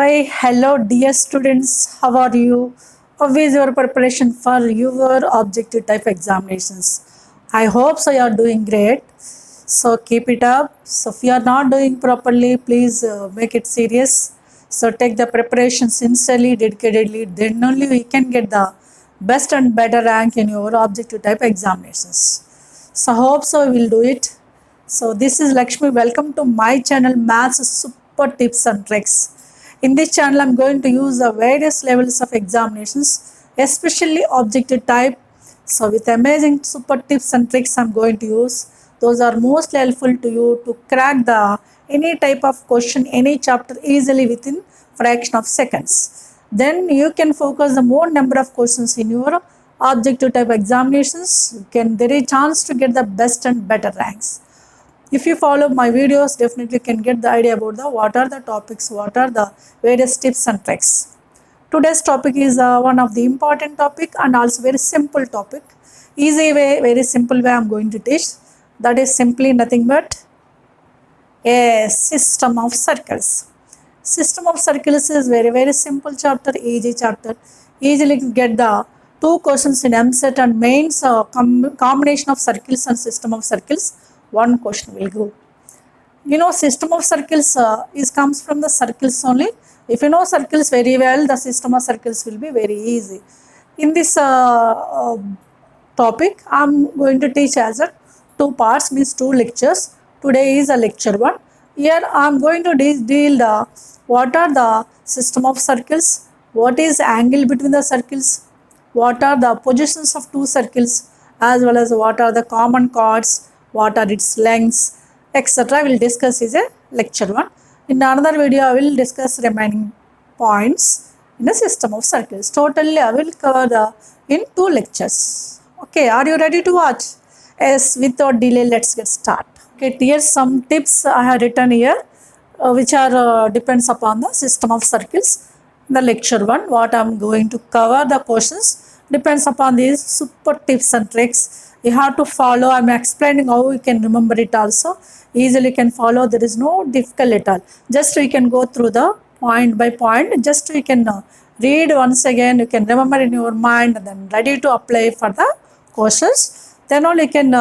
Hi, hello, dear students. How are you? How is your preparation for your objective type examinations? I hope so. You are doing great. So keep it up. So if you are not doing properly, please make it serious. So take the preparation sincerely, dedicatedly. Then only we can get the best and better rank in your objective type examinations. So hope so we will do it. So this is Lakshmi. Welcome to my channel Maths Super Tips and Tricks. In this channel, I'm going to use the various levels of examinations, especially objective type. So with amazing super tips and tricks I'm going to use. Those are most helpful to you to crack the any type of question, any chapter easily within fraction of seconds. Then you can focus the more number of questions in your objective type examinations. There is chance to get the best and better ranks. If you follow my videos, definitely can get the idea about the what are the topics, what are the various tips and tricks. Today's topic is one of the important topic and also very simple topic. Easy way, very simple way I'm going to teach. That is simply nothing but a system of circles. System of circles is very simple chapter, easy chapter. Easily get the two questions in MSET and mains combination of circles and system of circles. One question will go. You know, system of circles comes from the circles only. If you know circles very well, the system of circles will be very easy. In this topic, I'm going to teach as a two parts, means two lectures. Today is a lecture one. Here I'm going to deal the what are the system of circles, what is angle between the circles, what are the positions of two circles, as well as what are the common chords, what are its lengths, etc. We'll discuss is a lecture one. In another video, I will discuss remaining points in a system of circles. Totally, I will cover the in two lectures. Okay, are you ready to watch? Yes, without delay, let's get start. Okay, here's some tips I have written here, which are depends upon the system of circles. The lecture one, what I'm going to cover the questions depends upon these super tips and tricks. You have to follow. I'm explaining how you can remember it also. Easily can follow. There is no difficult at all. Just we can go through the point by point. Just we can read once again. You can remember in your mind and then ready to apply for the questions. Then only you can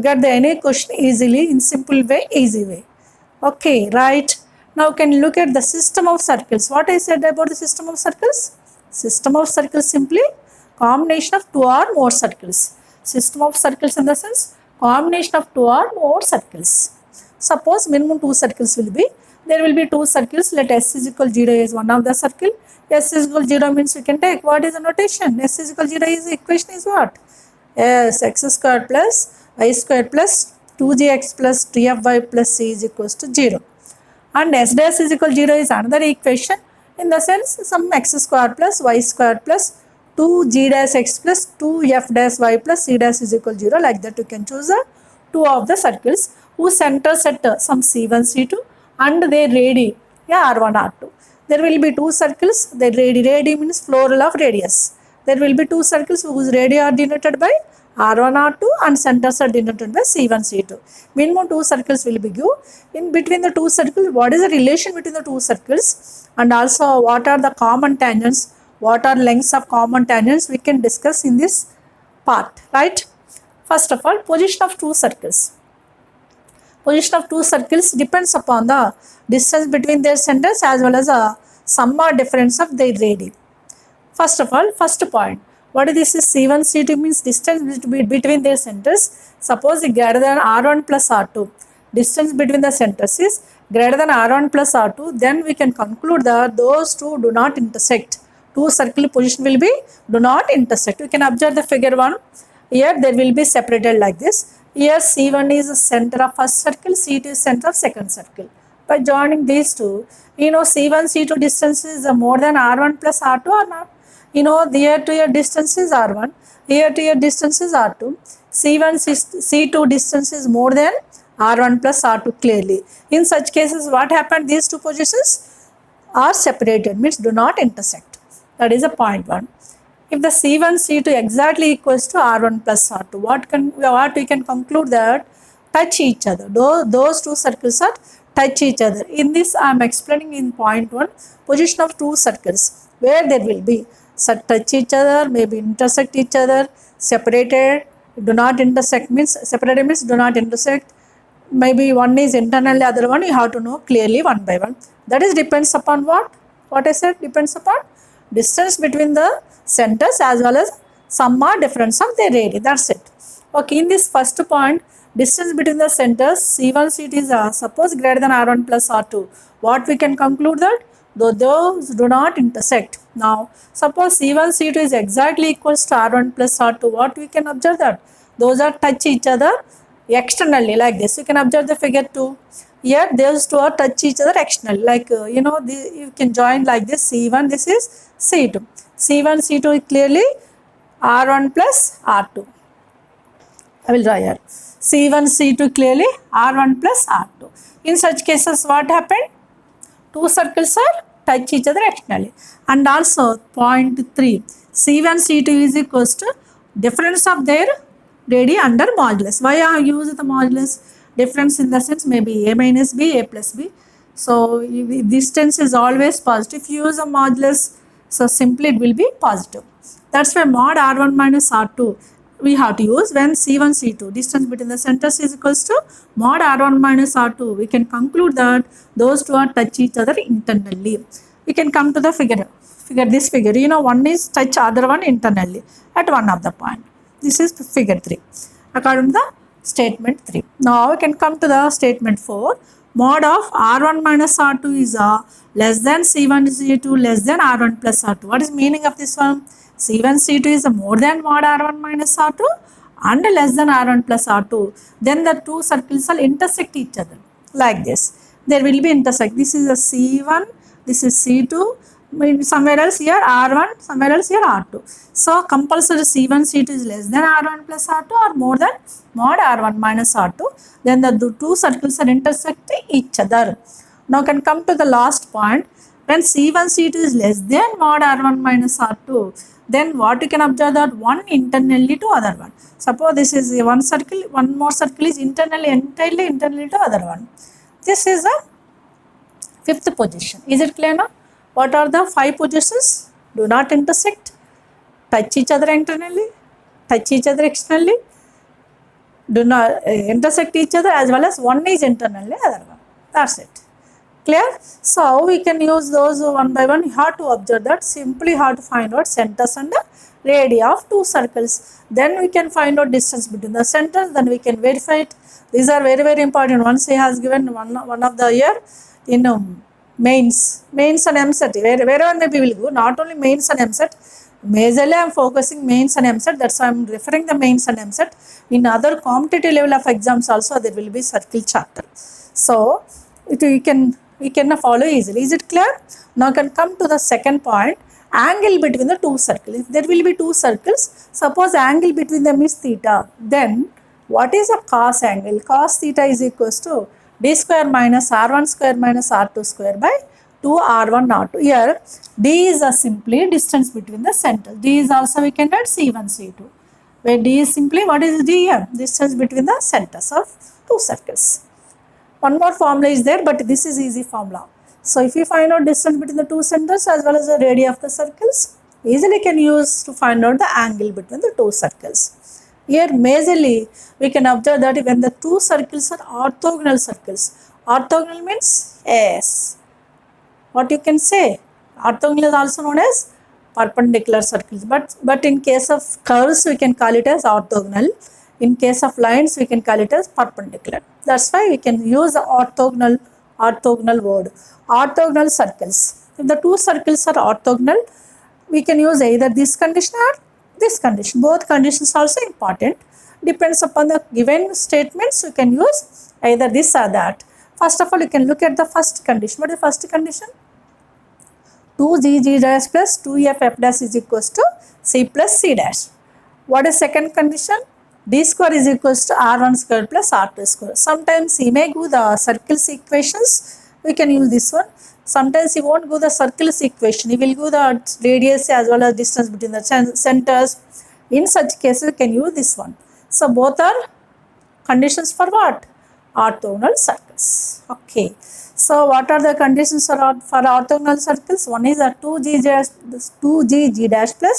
get the any question easily in simple way, easy way. Okay, right. Now can look at the system of circles. What I said about the system of circles? System of circles simply combination of two or more circles. System of circles in the sense combination of two or more circles. Suppose minimum two circles will be. There will be two circles. Let S is equal 0 is one of the circle. S is equal 0 means we can take what is the notation? S is equal 0 is equation is what? Yes, x squared plus y squared plus 2gx plus 3fy plus c is equals to 0. And s dash is equal 0 is another equation in the sense some x squared plus y squared plus 2g dash x plus 2f dash y plus c dash is equal 0. Like that you can choose two of the circles whose centers at some c1, c2 and their radii r1, r2. There will be two circles. The radii means floral of radius. There will be two circles whose radii are denoted by R1, R2 and centers are denoted by C1, C2. Minimum two circles will be given. In between the two circles, what is the relation between the two circles and also what are the common tangents, what are lengths of common tangents we can discuss in this part, right? First of all, position of two circles. Position of two circles depends upon the distance between their centers as well as a sum or difference of their radii. First of all, first point, what is this is C1, C2 means distance between their centers. Suppose greater than R1 plus R2, distance between the centers is greater than R1 plus R2, then we can conclude that those two do not intersect. Two circle position will be do not intersect. You can observe the figure 1. Here there will be separated like this. Here C1 is the center of first circle, C2 is center of second circle. By joining these two, you know C1, C2 distance is more than R1 plus R2 or not? You know, here to your distance is R1, here to your distance is R2. C1, C2 distance is more than R1 plus R2 clearly. In such cases, what happened? These two positions are separated, means do not intersect. That is a point 1. If the C1, C2 exactly equals to R1 plus R2, what we can conclude that touch each other. Those two circles are touch each other. In this I am explaining in point 1 position of two circles where there will be touch each other, maybe intersect each other, separated, do not intersect means separated means do not intersect, maybe one is internally, other one you have to know clearly one by one. That is depends upon what I said, depends upon distance between the centers as well as sum or difference of their radii. That's it. Okay, in this first point, distance between the centers C1 C2 is suppose greater than R1 plus R2. What we can conclude that though those do not intersect. Now suppose C1 C2 is exactly equals to R1 plus R2. What we can observe that those are touch each other externally like this. You can observe the figure 2. Here those two are touch each other externally like you can join like this C1, this is C2. C1 C2 is clearly R1 plus R2. I will draw here C1 C2 clearly R1 plus R2. In such cases what happened? Two circles are touch each other externally. And also point 3 C1 C2 is equals to difference of their radii under modulus. Why I use the modulus? Difference in the sense maybe A minus B, A plus B. So distance is always positive. If you use a modulus, so simply it will be positive. That's why mod R1 minus R2 we have to use when C1 C2 distance between the centers is equals to mod R1 minus R2. We can conclude that those two are touch each other internally. We can come to the figure this figure, one is touch other one internally at one of the point. This is figure 3 according to the statement 3. Now we can come to the statement 4. Mod of R1 minus R2 is less than C1 C2 less than R1 plus R2. What is meaning of this one? C1 C2 is more than mod R1 minus R2 and less than R1 plus R2. Then the two circles will intersect each other like this. There will be intersect. This is a C1, this is C2, somewhere else here R1, somewhere else here R2. So compulsory C1 C2 is less than R1 plus R2 or more than mod R1 minus R2. Then the two circles are intersecting each other. Now can come to the last point. When C1 C2 is less than mod R1 minus R2, then what you can observe that one internally to other one. Suppose this is one circle, one more circle is entirely internally to other one. This is the fifth position. Is it clear now? What are the 5 positions? Do not intersect, touch each other internally, touch each other externally, do not intersect each other as well as one is internally, other one. That's it. Clear? So how we can use those one by one? You have to observe that. Simply have to find out centers and the radii of two circles. Then we can find out distance between the centers. Then we can verify it. These are very, very important. Once he has given one of the year in mains and MSET. Wherever maybe we will go. Not only mains and MSET. Majorly I am focusing mains and MSET. That's why I am referring the mains and MSET. In other competitive level of exams also there will be circle chapter. So we can follow easily. Is it clear? Now can come to the second point. Angle between the two circles. If there will be two circles, suppose angle between them is theta, then what is a cos angle? Cos theta is equals to d square minus r1 square minus r2 square by 2 r1 r2. Here d is simply distance between the centers. D is also we can write C1 C2. Where d is simply what is d here? Distance between the centers of two circles. One more formula is there, but this is easy formula. So if you find out distance between the two centers as well as the radii of the circles, easily can use to find out the angle between the two circles. Here majorly we can observe that when the two circles are orthogonal circles. Orthogonal means yes. What you can say? Orthogonal is also known as perpendicular circles. But in case of curves we can call it as orthogonal. In case of lines we can call it as perpendicular. That's why we can use the orthogonal word. Orthogonal circles. If the two circles are orthogonal, we can use either this condition or this condition. Both conditions are also important. Depends upon the given statements, you can use either this or that. First of all, you can look at the first condition. What is the first condition? 2g dash plus 2f f dash is equals to c plus c dash. What is second condition? D square is equals to R1 square plus R2 square. Sometimes he may go the circles equations, we can use this one. Sometimes he won't go the circles equation, he will go the radius as well as distance between the centers. In such cases, we can use this one. So both are conditions for what? orthogonal circles. Okay, so what are the conditions for orthogonal circles? One is a 2g dash plus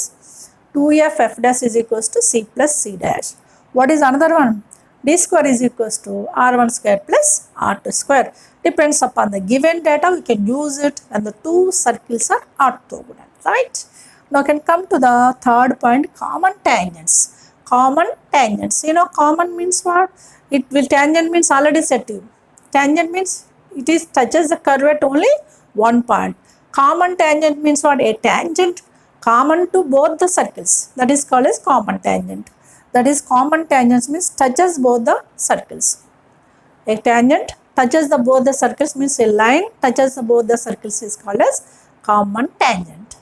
2f f dash is equals to c plus c dash. What is another one? D square is equals to r1 square plus r2 square. Depends upon the given data, we can use it and the two circles are orthogonal, right? Now can come to the third point, common tangents. Common tangents, you know, common means what? It will, tangent means already set you. Tangent means it is touches the curve at only one point. Common tangent means what? A tangent common to both the circles, that is called as common tangent. That is, common tangents means touches both the circles. A tangent touches the both the circles means a line touches the both the circles is called as common tangent.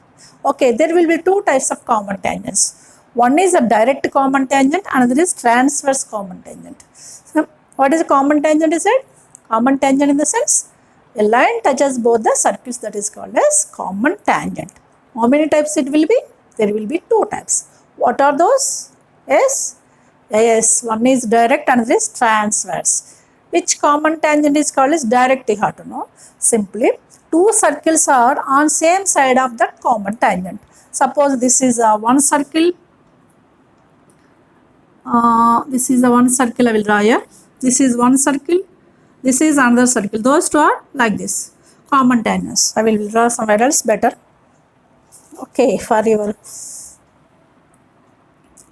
Okay, there will be two types of common tangents. One is a direct common tangent, another is transverse common tangent. So, what is a common tangent? Is it common tangent in the sense a line touches both the circles, that is called as common tangent. How many types it will be? There will be two types. What are those? Yes, one is direct, another is transverse. Which common tangent is called as direct? You have to know. Simply, two circles are on same side of that common tangent. Suppose this is a one circle. This is a one circle I will draw here. This is one circle. This is another circle. Those two are like this. Common tangents. I will draw somewhere else better. Okay, for your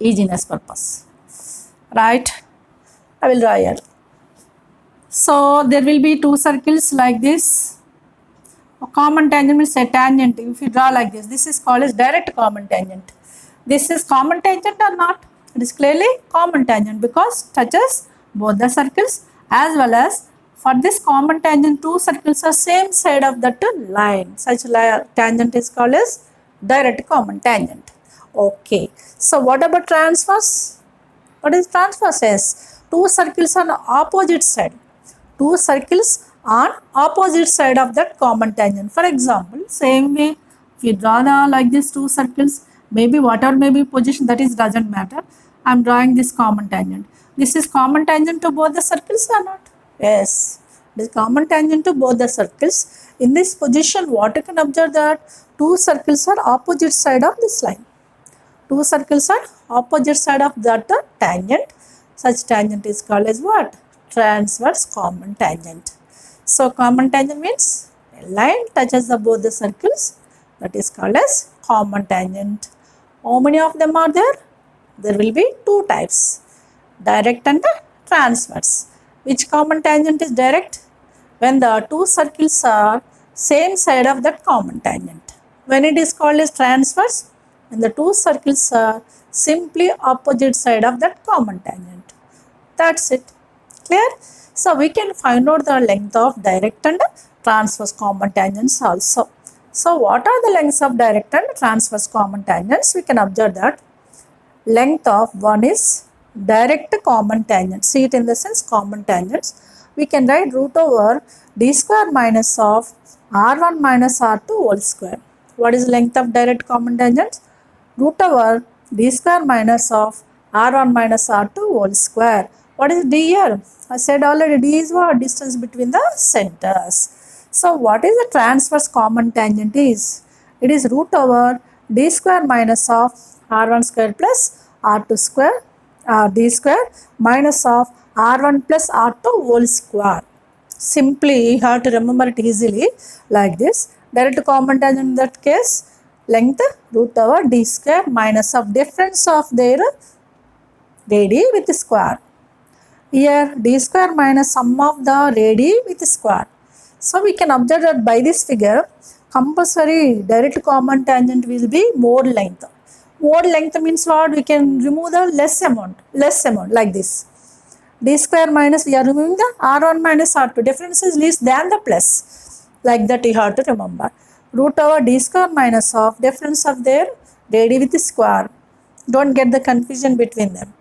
easiness purpose. Right? I will draw here. So there will be two circles like this. A common tangent means a tangent. If you draw like this is called as direct common tangent. This is common tangent or not? It is clearly common tangent because touches both the circles, as well as for this common tangent two circles are same side of that line. Such tangent is called as direct common tangent. Okay, so what about transverse? What is transverse? Yes, two circles on opposite side. Two circles on opposite side of that common tangent. For example, same way, if you draw the like this two circles, maybe whatever may be position, that is doesn't matter. I am drawing this common tangent. This is common tangent to both the circles or not? Yes, it is common tangent to both the circles. In this position, what you can observe that two circles are opposite side of this line. Two circles are opposite side of that tangent. Such tangent is called as what? Transverse common tangent. So common tangent means a line touches the both the circles, that is called as common tangent. How many of them are there? There will be two types, direct and transverse. Which common tangent is direct? When the two circles are same side of that common tangent. When it is called as transverse, when the two circles are simply opposite side of that common tangent. That's it. Clear? So we can find out the length of direct and transverse common tangents also. So what are the lengths of direct and transverse common tangents? We can observe that length of one is direct common tangent. See it in the sense common tangents. We can write root over d square minus of r1 minus r2 whole square. What is length of direct common tangents? Root over d square minus of r1 minus r2 whole square. What is d here? I said already d is what? Distance between the centers. So what is the transverse common tangent is? It is root over d square minus of r1 square plus r2 square d square minus of r1 plus r2 whole square. Simply you have to remember it easily like this. Direct common tangent in that case, length root over d square minus of difference of their radii with square. Here d square minus sum of the radii with square. So we can observe that by this figure, compulsory direct common tangent will be more length. More length means what? We can remove the less amount like this. D square minus, we are removing the r1 minus r2. Difference is less than the plus. Like that you have to remember. Root over d square minus of difference of their radii with square. Don't get the confusion between them.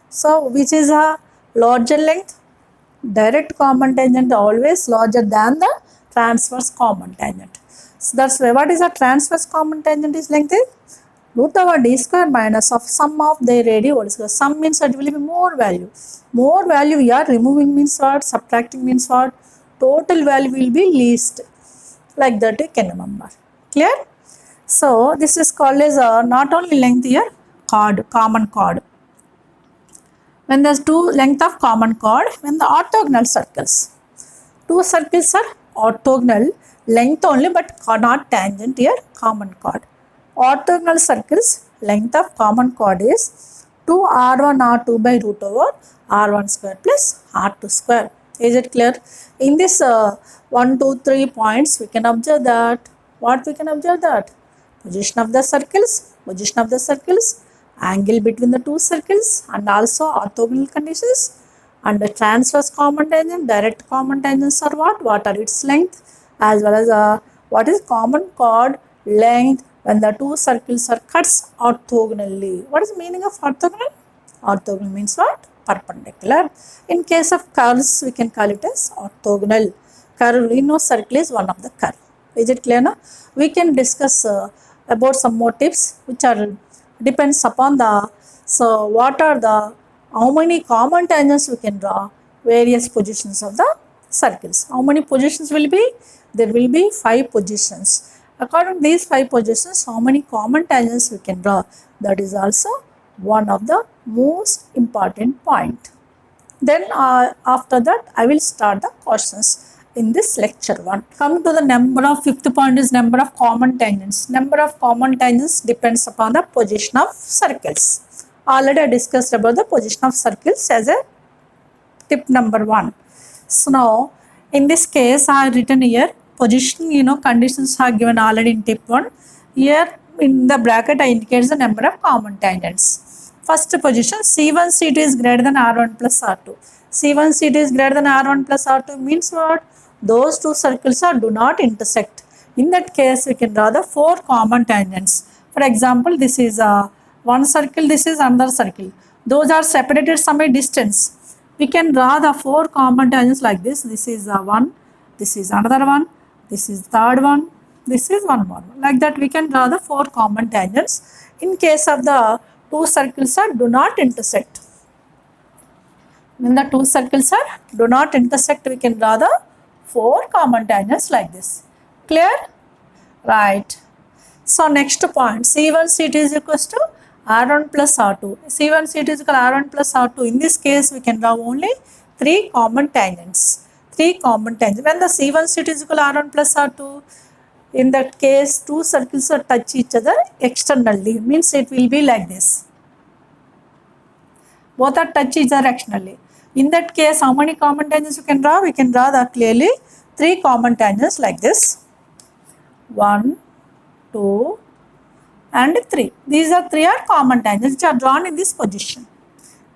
So which is a larger length? Direct common tangent always larger than the transverse common tangent. So that's why what is a transverse common tangent is length is root over d square minus of sum of their radii whole square. Sum means that will be more value. More value we are removing means what? Subtracting means what? Total value will be least. Like that you can remember. Clear? So this is called as not only length here, chord, common chord. When there's two length of common chord, when the orthogonal circles. Two circles are orthogonal, length only but not tangent here, common chord. Orthogonal circles, length of common chord is 2r1 r2 by root over r1 square plus r2 square. Is it clear? In this 1, 2, 3 points, we can observe that. What we can observe that? Position of the circles, angle between the two circles, and also orthogonal conditions, and the transverse common tangent, direct common tangents are what? What are its length, as well as what is common chord length when the two circles are cut orthogonally. What is the meaning of orthogonal? Orthogonal means what? Perpendicular. In case of curves, we can call it as orthogonal. Curve, we know circle is one of the curve. Is it clear now? We can discuss about some more tips which are depends upon the, so what are the, how many common tangents we can draw, various positions of the circles. How many positions will be? There will be 5 positions. According to these 5 positions, how many common tangents we can draw? That is also one of the most important point. Then after that, I will start the questions in this lecture 1. Come to the number of, fifth point is number of common tangents. Number of common tangents depends upon the position of circles. Already I discussed about the position of circles as a tip number 1. So now in this case I have written here position, conditions are given already in tip 1. Here in the bracket I indicate the number of common tangents. First position, C1 C2 is greater than R1 plus R2. C1 C2 is greater than R1 plus R2 means what? Those two circles do not intersect. In that case, we can draw the 4 common tangents. For example, this is one circle, this is another circle. Those are separated some distance. We can draw the 4 common tangents like this. This is one, this is another one, this is third one, this is one more. Like that, we can draw the 4 common tangents. In case of the two circles do not intersect. When the two circles do not intersect, we can draw the 4 common tangents like this. Clear? Right. So next point, C1 C2 is equals to R1 plus R2. C1 C2 is equal to R1 plus R2. In this case, we can draw only 3 common tangents. 3 common tangents. When the C1 C2 is equal to R1 plus R2, in that case, two circles touch each other externally. Means it will be like this. Both are touch each other externally. In that case, how many common tangents you can draw? We can draw the clearly 3 common tangents like this. 1, 2, and 3. These are 3 common tangents which are drawn in this position.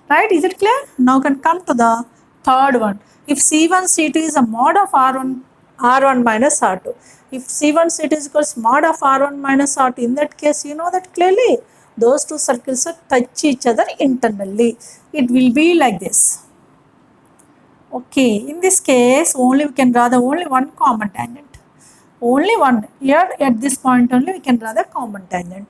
Right? Is it clear? Now can come to the third one. If C1 C2 is a mod of R1 minus R2. If C1 C2 is equals to mod of R1 minus R2, in that case, you know that clearly. Those two circles touch each other internally. It will be like this. Okay, in this case, only we can draw the only one common tangent. Only one. Here at this point only we can draw the common tangent.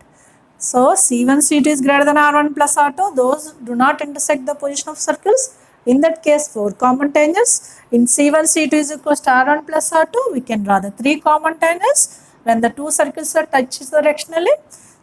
So C1 C2 is greater than R1 plus R2. Those do not intersect the position of circles. In that case, 4 common tangents. In C1 C2 is equals to R1 plus R2, we can draw the 3 common tangents when the two circles touch directionally.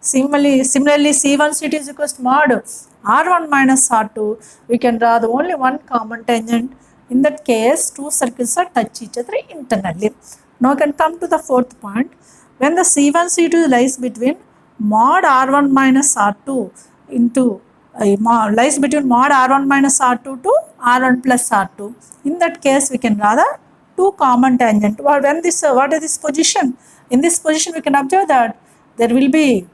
Similarly, C1 C2 is equals to mod R1 minus R2, we can draw the only one common tangent. In that case, two circles touch each other internally. Now can come to the fourth point. When the C1 C2 lies between mod R1 minus R2 into lies between mod R1 minus R2 to R1 plus R2. In that case, we can draw the 2 common tangent. When this, what is this position? In this position, we can observe that there will be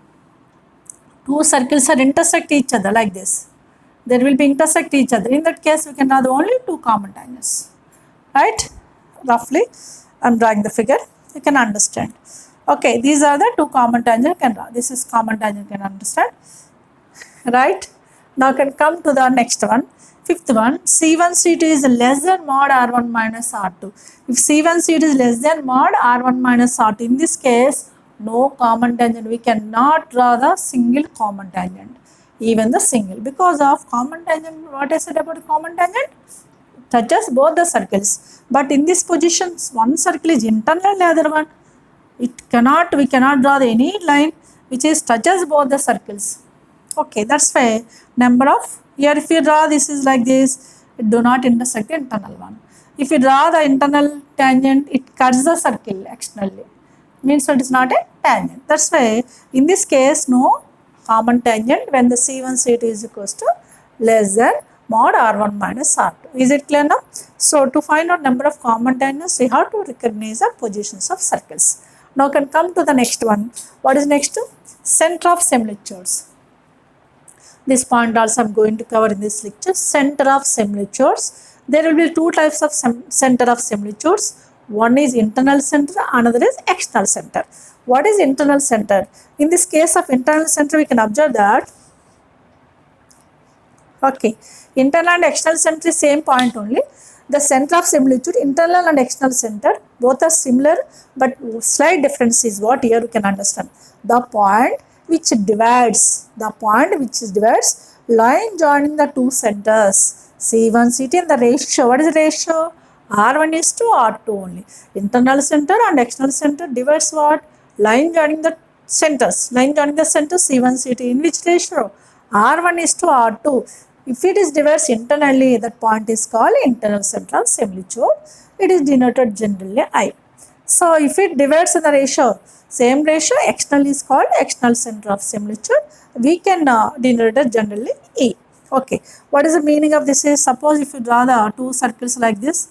two circles intersect each other like this. There will be intersect each other. In that case, we can draw the only 2 common tangents. Right? Roughly, I am drawing the figure. You can understand. Okay, these are the 2 common tangents you can draw. This is common tangent you can understand. Right? Now can come to the next one. Fifth one, C1 C2 is less than mod R1 minus R2. If C1 C2 is less than mod R1 minus R2, in this case, no common tangent. We cannot draw the single common tangent, even the single, because of common tangent. What I said about common tangent? Touches both the circles, but in this position, one circle is internal and the other one. We cannot draw any line which is touches both the circles. Okay, that's why number of, here if you draw this is like this, it do not intersect the internal one. If you draw the internal tangent, it cuts the circle externally, means it is not a tangent. That's why in this case no common tangent when the C1 C2 is equals to less than mod R1 minus R2. Is it clear now? So to find out number of common tangents, we have to recognize the positions of circles. Now can come to the next one. What is next? Center of similitudes. This point also I am going to cover in this lecture. Center of similitudes. There will be two types of center of similitudes. One is internal center, another is external center. What is internal center? In this case of internal center, we can observe that, okay, internal and external center is same point only. The center of similitude, internal and external center, both are similar, but slight difference is what here we can understand. The point which divides line joining the two centers, C1, C2, and the ratio. What is the ratio? R1 is to R2 only. Internal center and external center divides what? Line joining the centers. Line joining the centers C1, C2. In which ratio? R1 is to R2. If it is divides internally, that point is called internal center of similitude. It is denoted generally I. So if it divides in the ratio, same ratio, external is called external center of similitude. We can denote it generally E. Okay. What is the meaning of this is, suppose if you draw the two circles like this.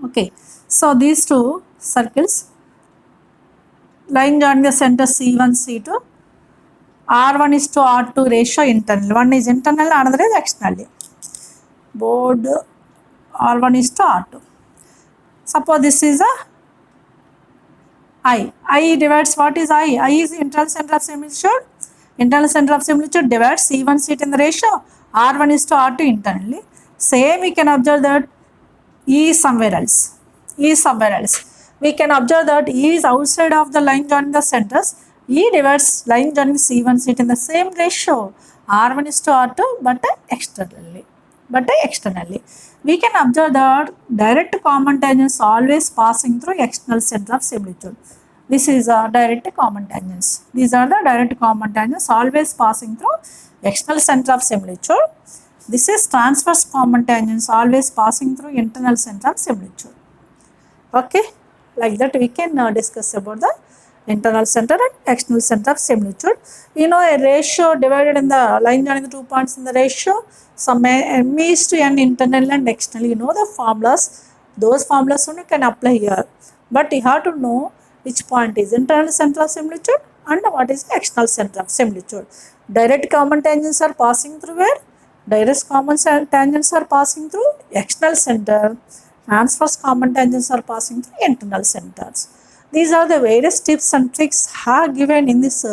Okay. So these two circles, line joining the center C1, C2. R1 is to R2 ratio internal. One is internal, another is externally. Board R1 is to R2. Suppose this is a I. I divides, what is I? I is internal center of similitude. Internal center of similitude divides C1, C2 in the ratio. R1 is to R2 internally. Same we can observe that E is somewhere else. E is somewhere else. We can observe that E is outside of the line joining the centers. E divides line joining C1, C2 in the same ratio. R1 is to R2 but externally. We can observe that direct common tangents always passing through external center of similitude. This is a direct common tangents. These are the direct common tangents always passing through external center of similitude. This is transverse common tangents always passing through internal center of similitude. Okay, like that we can discuss about the internal center and external center of similitude. You know a ratio divided in the line joining the 2 points in the ratio, some m is to n internal and external. You know the formulas, those formulas only can apply here. But you have to know which point is internal center of similitude and what is external center of similitude. Direct common tangents are passing through where? Direct common tangents are passing through external center. Transverse common tangents are passing through internal centers. These are the various tips and tricks given in this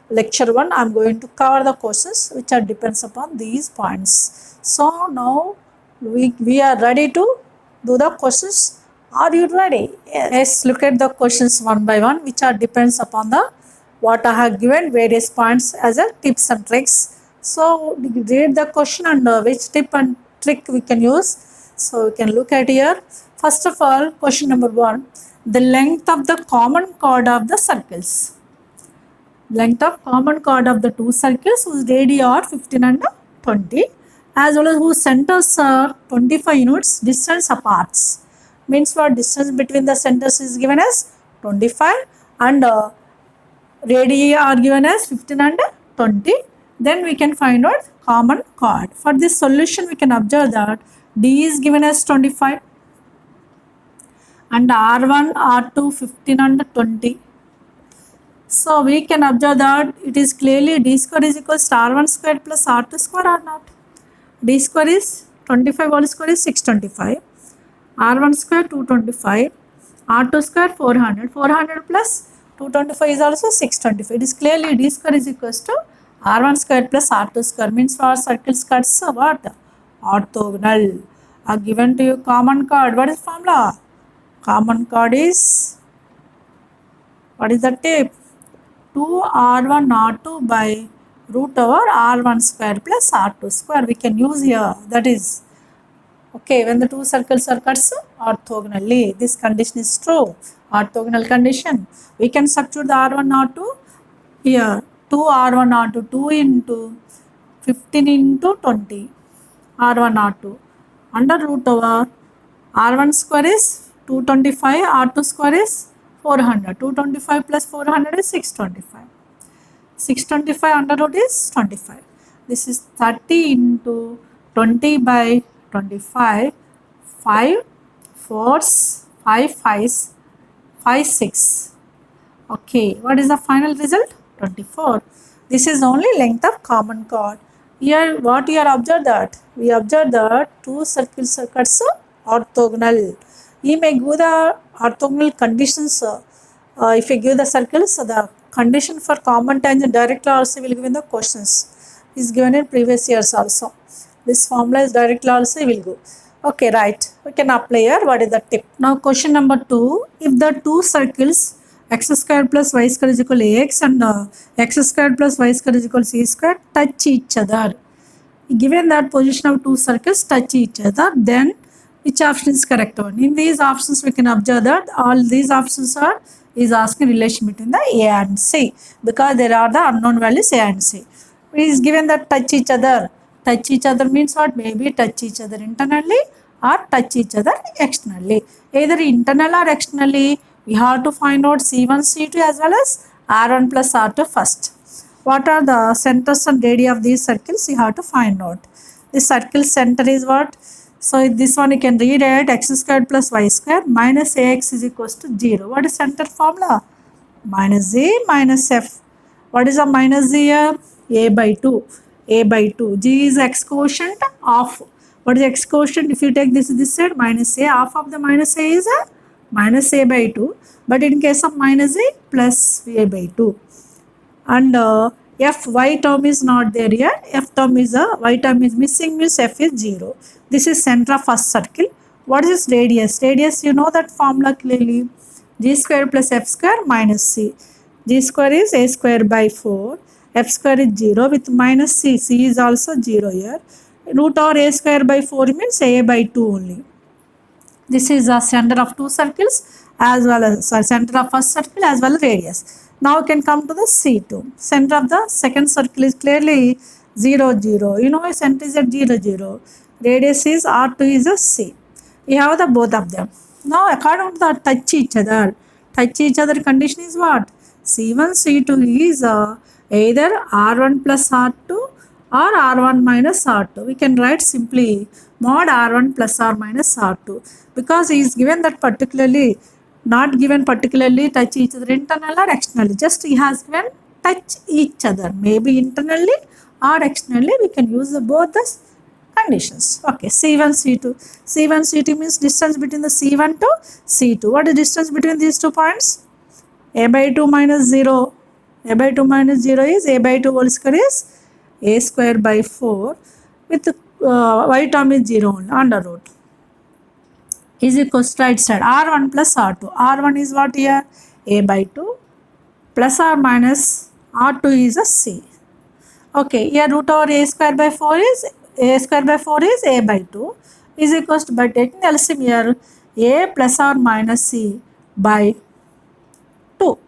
lecture 1. I am going to cover the questions which are depends upon these points. So now we are ready to do the questions. Are you ready? Yes, look at the questions one by one which are depends upon the what I have given various points as a tips and tricks. So read the question and which tip and trick we can use. So we can look at here. First of all, question number 1. The length of the common chord of the circles. Length of common chord of the two circles whose radii are 15 and 20 as well as whose centers are 25 units distance apart. Means what? Distance between the centers is given as 25 and radii are given as 15 and 20. Then we can find out common chord. For this solution we can observe that D is given as 25 and R1, R2, 15 and 20. So we can observe that it is clearly D square is equals to R1 square plus R2 square or not. D square is 25 whole square is 625. R1 square 225. R2 square 400. 400 plus 225 is also 625. It is clearly D square is equals to R1 square plus R2 square. Means for circles cuts what? Orthogonal. Are given to you common chord. What is formula? Common chord is What is the tip? 2r1 r2 by root over r1 square plus r2 square we can use here. That is okay when the two circles are cut orthogonally. This condition is true. Orthogonal condition. We can substitute the r1 r2 here. 2r1 r2 2 into 15 into 20 r1 r2 under root over r1 square is 225 r2 square is 400. 225 plus 400 is 625. 625 under root is 25. This is 30 into 20 by 25. 5 4s 5 5s 5 6. Okay, what is the final result? 24. This is only length of common chord. Here what you are observed that? We observe that two circles are cut orthogonal. You may give the orthogonal conditions. If you give the circles, the condition for common tangent directly also will give in the questions. Is given in previous years also. This formula is directly also will go. Okay, right. We can apply here. What is the tip? Now question number 2. If the two circles x square plus y square is equal to ax and x square plus y square is equal to c square touch each other. Given that position of two circles touch each other, then which option is correct one? In these options we can observe that all these options are is asking relation between the a and c because there are the unknown values a and c. It is given that touch each other. Touch each other means what? Maybe touch each other internally or touch each other externally. Either internal or externally, we have to find out C1, C2 as well as R1 plus R2 first. What are the centers and radii of these circles? You have to find out. The circle center is what? So this one you can read it x squared plus y square minus ax is equals to 0. What is center formula? Minus a minus f. What is a minus z here? A by 2. A by 2. G is x quotient of. What is x quotient? If you take this side minus a, half of the minus a is a minus a by 2. But in case of minus a plus a by 2. And f y term is not there here. F term is y term is missing means f is 0. This is center of first circle. What is this radius? Radius you know that formula clearly. G square plus f square minus c. G square is a square by 4. F square is 0 with minus c. C is also 0 here. Root over a square by 4 means a by 2 only. This is the center of two circles as well as center of first circle as well as radius. Now we can come to the C2. Center of the second circle is clearly 0 0. You know center is at 0 0. Radius is R2 is a C. You have the both of them. Now according to the touch each other. Touch each other condition is what? C1 C2 is either R1 plus R2 or R1 minus R2. We can write simply mod R1 plus R minus R2 because he is given that particularly, not given particularly touch each other internal or externally. Just he has given touch each other. Maybe internally or externally we can use both the conditions. Okay, C1 C2. C1 C2 means distance between the C1 to C2. What is distance between these 2 points? A by 2 minus 0. A by 2 minus 0 is a by 2 whole square is a square by 4 with y term is 0 only under root is equals to right side R1 plus R2. R1 is what here? A by 2 plus or minus R2 is a C. Okay, here root over a square by 4 is a square by 4 is a by 2 is equals to by taking LCM here a plus or minus C by 2.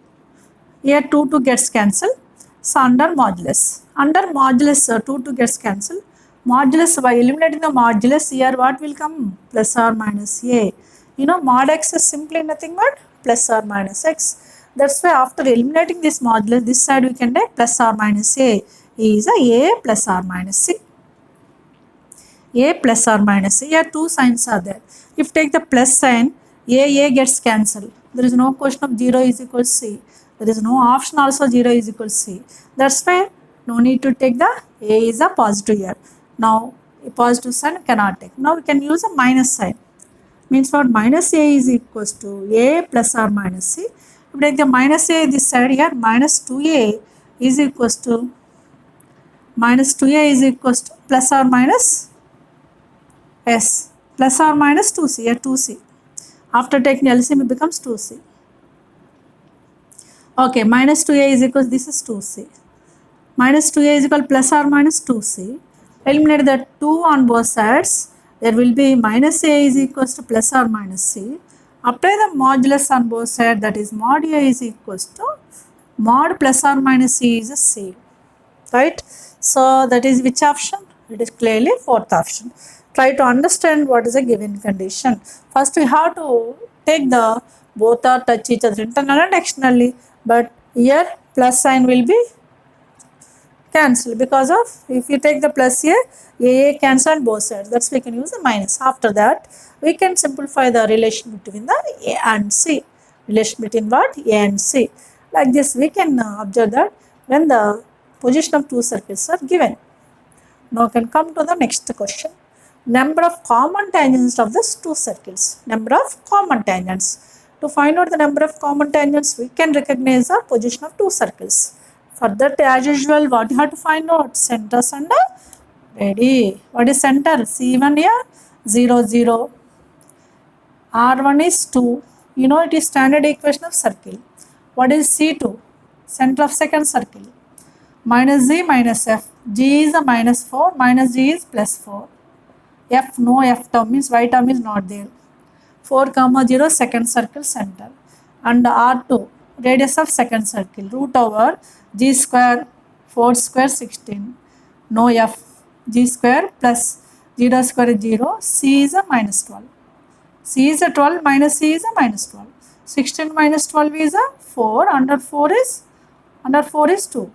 Here 2 2 gets cancelled. So under modulus. Under modulus 2 2 gets cancelled. Modulus by eliminating the modulus here what will come? Plus or minus a. You know mod x is simply nothing but plus or minus x. That's why after eliminating this modulus this side we can take plus or minus a is a plus or minus c. A plus or minus c. Here two signs are there. If take the plus sign a gets cancelled. There is no question of 0 is equal to c. There is no option also 0 is equal to c. That's why no need to take the a is a positive here. Now a positive sign cannot take. Now we can use a minus sign. Means what? Minus a is equals to a plus or minus c. If we take the minus a this side here minus 2a is equals to minus 2a is equals to plus or minus s plus or minus 2c here 2c. After taking LCM it becomes 2c. Okay, minus 2a is equals, this is 2c. Minus 2a is equal plus or minus 2c. Eliminate the 2 on both sides. There will be minus a is equals to plus or minus c. Apply the modulus on both sides, that is mod a is equals to mod plus or minus c is a c. Right? So that is which option? It is clearly fourth option. Try to understand what is a given condition. First we have to take the both are touch each other internally and externally, but here plus sign will be cancel because of, if you take the plus here, a cancel on both sides, that's we can use the minus. After that we can simplify the relation between the a and c. Relation between what? A and c. Like this we can observe that when the position of two circles are given. Now can come to the next question. Number of common tangents of these two circles. Number of common tangents. To find out the number of common tangents, we can recognize the position of two circles. For that, as usual, what you have to find out? Centers and ready. What is center? C1 here, 0, 0. R1 is 2. You know it is standard equation of circle. What is C2? Center of second circle. Minus z minus f. G is a minus 4, minus g is plus 4. F, no f term means y term is not there. 4, 0, second circle center. And R2, radius of second circle, root over g square 4 square 16. No f, g square plus 0 square is 0, c is a minus 12. C is a 12, minus c is a minus 12. 16 minus 12 is a 4, under 4 is 2.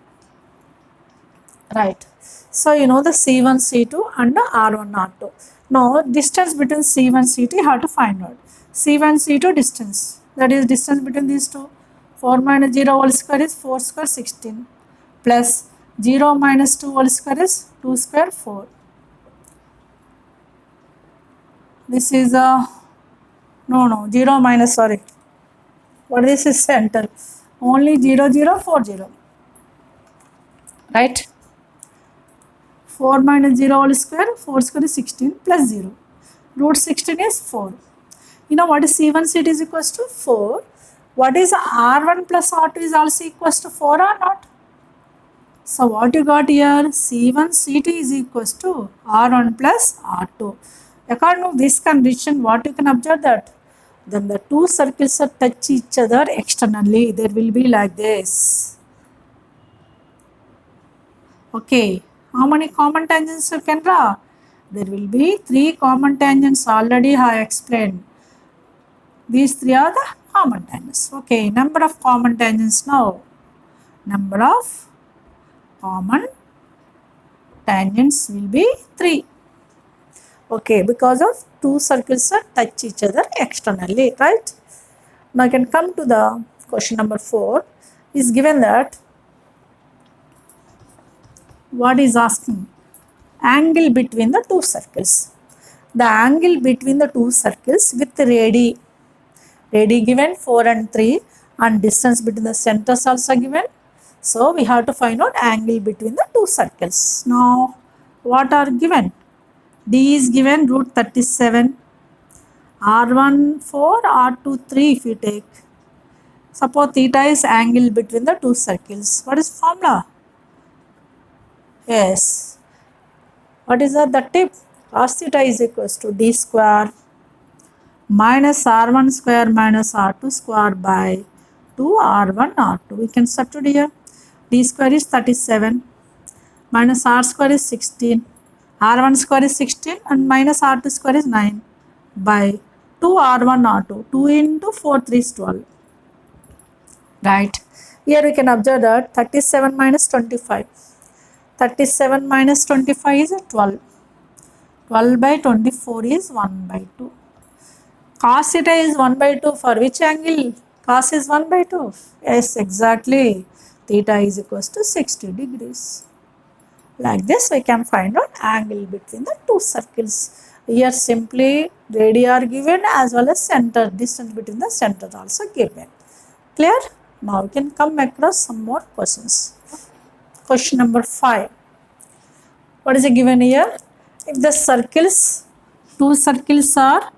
Right. So you know the C1, C2 and R1, R2. Now distance between C1, C2 you have to find out. C1, C2 distance. That is distance between these two. 4 minus 0 whole square is 4 square 16. Plus 0 minus 2 whole square is 2 square 4. This is a, no, 0 minus, sorry. What is this center? Only 0, 0, 4, 0. Right? 4 minus 0 whole square, 4 square is 16 plus 0. Root 16 is 4. You know what is C1, C2 is equals to 4. What is R1 plus R2 is also equals to 4 or not? So what you got here? C1, C2 is equals to R1 plus R2. According to this condition, what you can observe that? Then the two circles are touch each other externally. There will be like this. Okay. How many common tangents you can draw? There will be 3 common tangents. Already I explained. These 3 are the common tangents. Okay, number of common tangents now. Number of common tangents will be 3. Okay, because of two circles are touch each other externally, right? Now I can come to the question number 4. Is given that what is asking? Angle between the two circles. The angle between the two circles with radii. Radii given 4 and 3 and distance between the centers also given. So we have to find out angle between the two circles. Now what are given? D is given root 37. R1 4, R2 3 if you take. Suppose theta is angle between the two circles. What is formula? Yes. What is that? The tip? Cos theta is equals to d square minus r1 square minus r2 square by 2 r1 r2. We can substitute here. D square is 37 minus r square is 16. R1 square is 16 and minus R2 square is 9 by 2 R1 R2. 2 into 4 3 is 12. Right. Here we can observe that 37 minus 25. 37 minus 25 is 12. 12 by 24 is 1 by 2. Cos theta is 1 by 2 for which angle? Cos is 1 by 2. Yes, exactly. Theta is equals to 60 degrees. Like this we can find out angle between the two circles. Here simply radii are given as well as center, distance between the center also given. Clear? Now we can come across some more questions. Question number 5. What is given here? If the circles, two circles are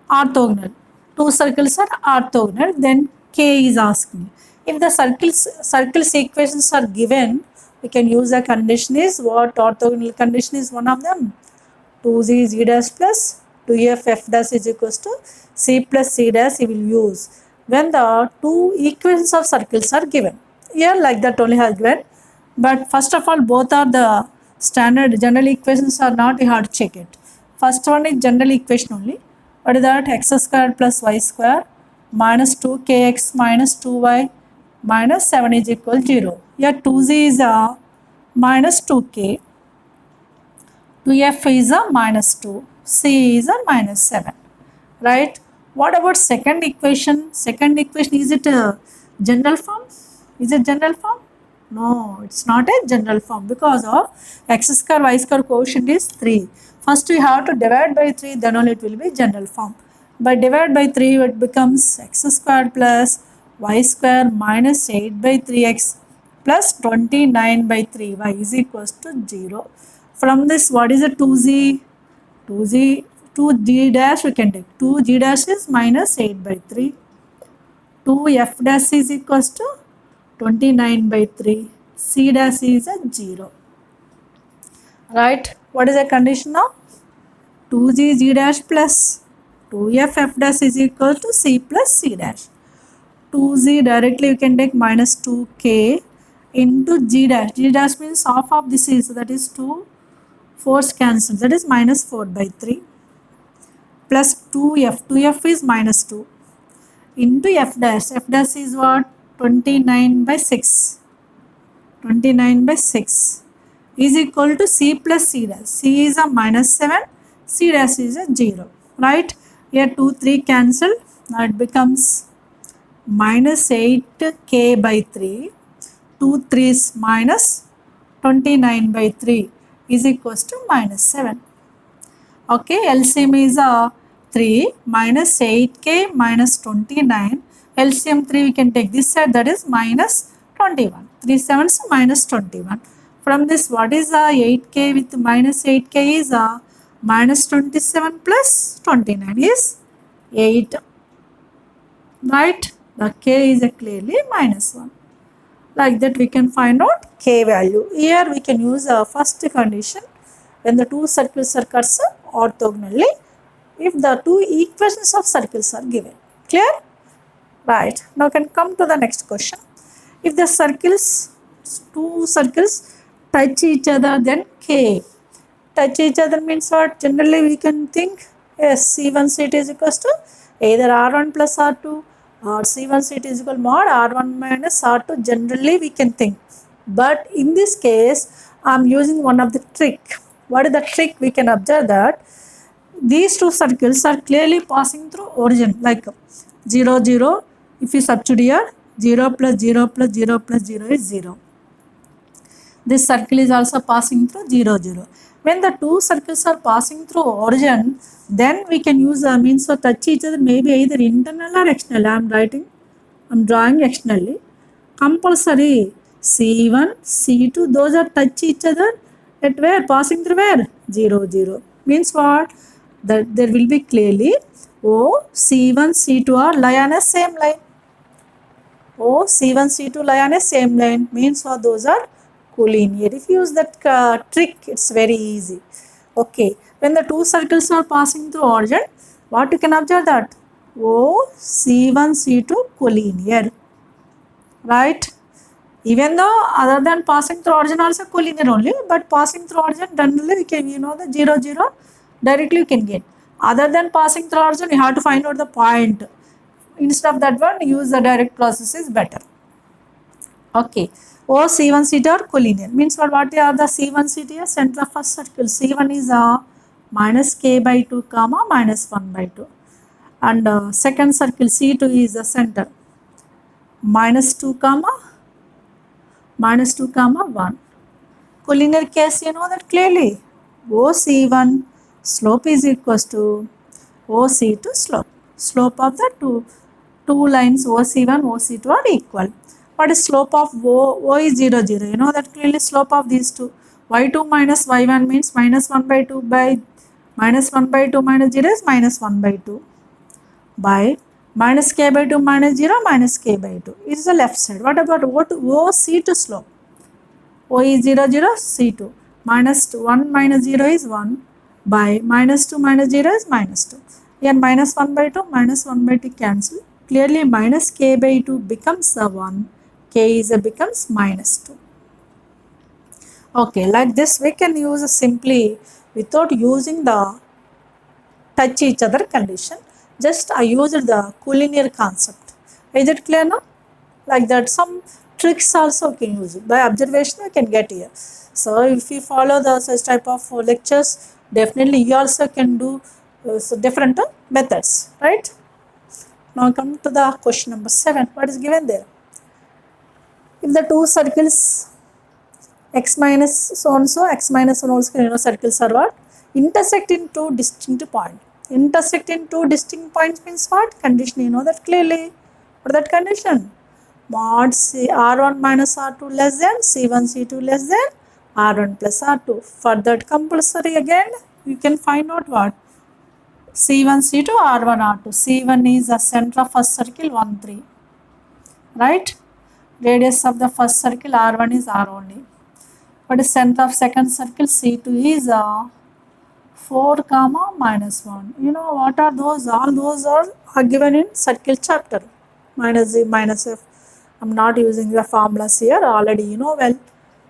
orthogonal, then K is asking. If the circles equations are given, we can use the condition is what? Orthogonal condition is one of them. 2z z dash plus 2f f dash is equals to c plus c dash we will use when the two equations of circles are given. Here like that only has given. But first of all, both are the standard general equations are not, you have to check it. First one is general equation only. What is that? X square plus y square minus 2kx minus 2y minus 7 is equal to 0. Here 2z is a minus 2k, 2f is a minus 2, c is a minus 7. Right? What about second equation? Second equation, is it a general form? Is it general form? No, it's not a general form because of x square y square quotient is 3. First we have to divide by 3, then only it will be general form. By divide by 3, it becomes x square plus y square minus 8 by 3x plus 29 by 3y is equals to 0. From this, what is a 2z? 2g dash we can take. 2g dash is minus 8 by 3. 2f dash is equals to 29 by 3. C dash is a 0. Right? What is the condition now? 2g g dash plus 2f f dash is equal to c plus c dash. 2z directly you can take minus 2k into g dash. G dash means half of this is, that is 2. 4's cancel, that is minus 4 by 3 plus 2f. 2f is minus 2 into f dash. F dash is what? 29 by 6. 29 by 6 is equal to c plus c dash. C is a minus 7, c dash is a 0. Right? Here 2, 3 cancel. Now it becomes minus 8k by 3. 2 3's minus 29 by 3 is equals to minus 7. Okay, LCM is a 3 minus 8k minus 29. LCM 3 we can take this side, that is minus 21. 3 7's minus 21. From this, what is a 8k with minus 8k is a minus 27 plus 29 is 8. Right? The k is a clearly minus 1. Like that we can find out k value. Here we can use a first condition when the two circles are cut orthogonally if the two equations of circles are given. Clear? Right. Now can come to the next question. If the two circles touch each other, then k. Touch each other means what? Generally we can think, yes, C1 C2 is equals to either R1 plus R2 or C1 C2 is equal mod R1 minus R2. Generally we can think. But in this case, I am using one of the trick. What is the trick? We can observe that these two circles are clearly passing through origin, like 0 0. If you substitute here, 0 plus 0 plus 0 plus 0 is 0. This circle is also passing through 0 0. When the two circles are passing through origin, then we can use a means of touch each other, maybe either internal or external. I am drawing externally. Compulsory C1, C2, those are touch each other at where? Passing through where? 0 0. Means what? That there will be clearly O, C1, C2 are lie on a same line. O, C1, C2 lie on a same line. Means what? Those are collinear. If you use that trick, it's very easy. Okay. When the two circles are passing through origin, what you can observe that? O, C1, C2 collinear. Right? Even though other than passing through origin also collinear only, but passing through origin generally we can, the 0 0 directly you can get. Other than passing through origin, you have to find out the point. Instead of that one, use the direct process is better. Okay. O, C1, C2 are collinear. Means what are the C1, C2? Center of first circle. C1 is a minus k by 2 comma minus 1 by 2. And second circle C2 is the center. Minus 2 comma 1. Collinear case, you know that clearly. OC1 slope is equals to OC2 slope. Slope of the two lines OC1, OC2 are equal. What is slope of O? O is 0 0. You know that clearly slope of these two. Y2 minus Y1 means minus 1 by 2 by minus 1 by 2 minus 0 is minus 1 by 2 by Minus k by 2 minus 0 minus k by 2. It is the left side. What about O C2 slope? O is 0 0 C2. Minus 1 minus 0 is 1 by minus 2 minus 0 is minus 2. Here minus 1 by 2 minus 1 by 2 cancel. Clearly minus k by 2 becomes the 1. K is becomes minus 2. Okay, like this we can use simply without using the touch each other condition. Just I used the collinear concept. Is it clear now? Like that, some tricks also we can use. By observation we can get here. So if you follow the such type of lectures, definitely you also can do different methods, right? Now come to the question number 7. What is given there? If the two circles x minus so and so, x minus 1 also circles are what? Intersect in two distinct points. Intersect in two distinct points means what? Condition, you know that clearly. What is that condition? Mod R1 minus R2 less than C1 C2 less than R1 plus R2. For that compulsory again, you can find out what? C1 C2 R1 R2. C1 is the center of first circle 1 3. Right? Radius of the first circle R1 is R only. What is center of second circle? C2 is 4 comma minus 1. You know what are those? All those are given in circle chapter. Minus Z minus F. I'm not using the formulas here, already you know well.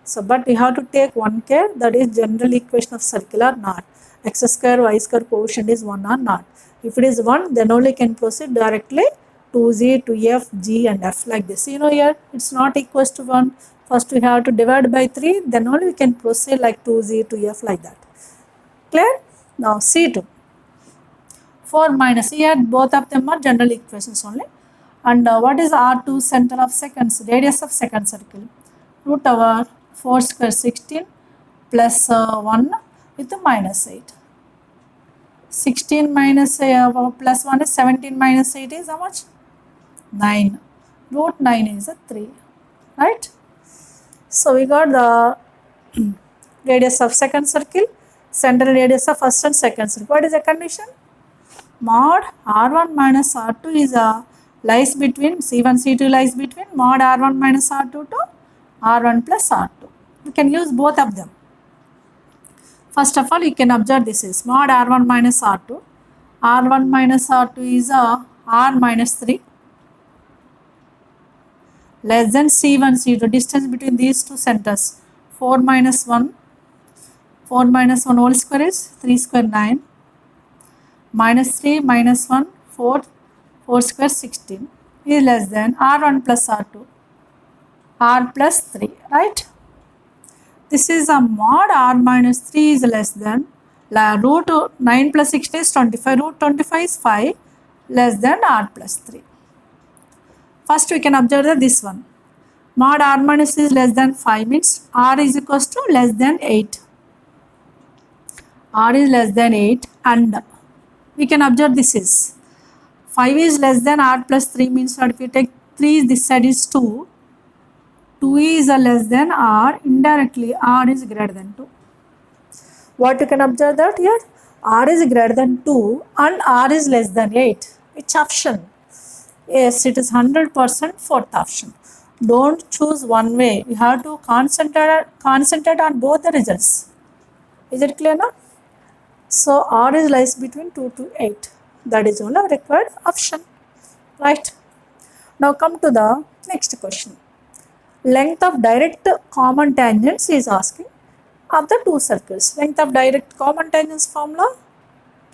So but you have to take one care, that is general equation of circle or not. X square y square quotient is 1 or not. If it is 1, then only can proceed directly to Z, to F, G and F like this. You know here it's not equals to 1. First we have to divide by 3, then only we can proceed like 2Z to F like that. Clear? Now C2. 4 minus, here both of them are general equations only. And what is R2 center of seconds, radius of second circle? Root over 4 square 16 plus 1 with minus 8. 16 minus plus 1 is 17 minus 8 is how much? 9. Root 9 is 3. Right? So we got the radius of second circle, central radius of first and second circle. What is the condition? Mod R1 minus R2 is lies between C1 C2 lies between mod R1 minus R2 to R1 plus R2. You can use both of them. First of all, you can observe this is mod R1 minus R2. R1 minus R2 is R minus 3 less than C1 C2. Distance between these two centers 4 minus 1. 4 minus 1 whole square is 3 square 9. Minus 3 minus 1 4. 4 square 16 is less than R1 plus R2. R plus 3, right? This is a mod R minus 3 is less than root 9 plus 16 is 25. Root 25 is 5 less than R plus 3. First we can observe that this one. Mod R minus is less than 5 means R is equals to less than 8. R is less than 8 and we can observe this is 5 is less than R plus 3 means that if you take 3 this side is 2. 2 is less than R, indirectly R is greater than 2. What you can observe that here? R is greater than 2 and R is less than 8. Which option? Yes, it is 100% fourth option. Don't choose one way. You have to concentrate on both the results. Is it clear now? So R is lies between 2 to 8. That is only required option. Right? Now come to the next question. Length of direct common tangents is asking of the two circles. Length of direct common tangents formula,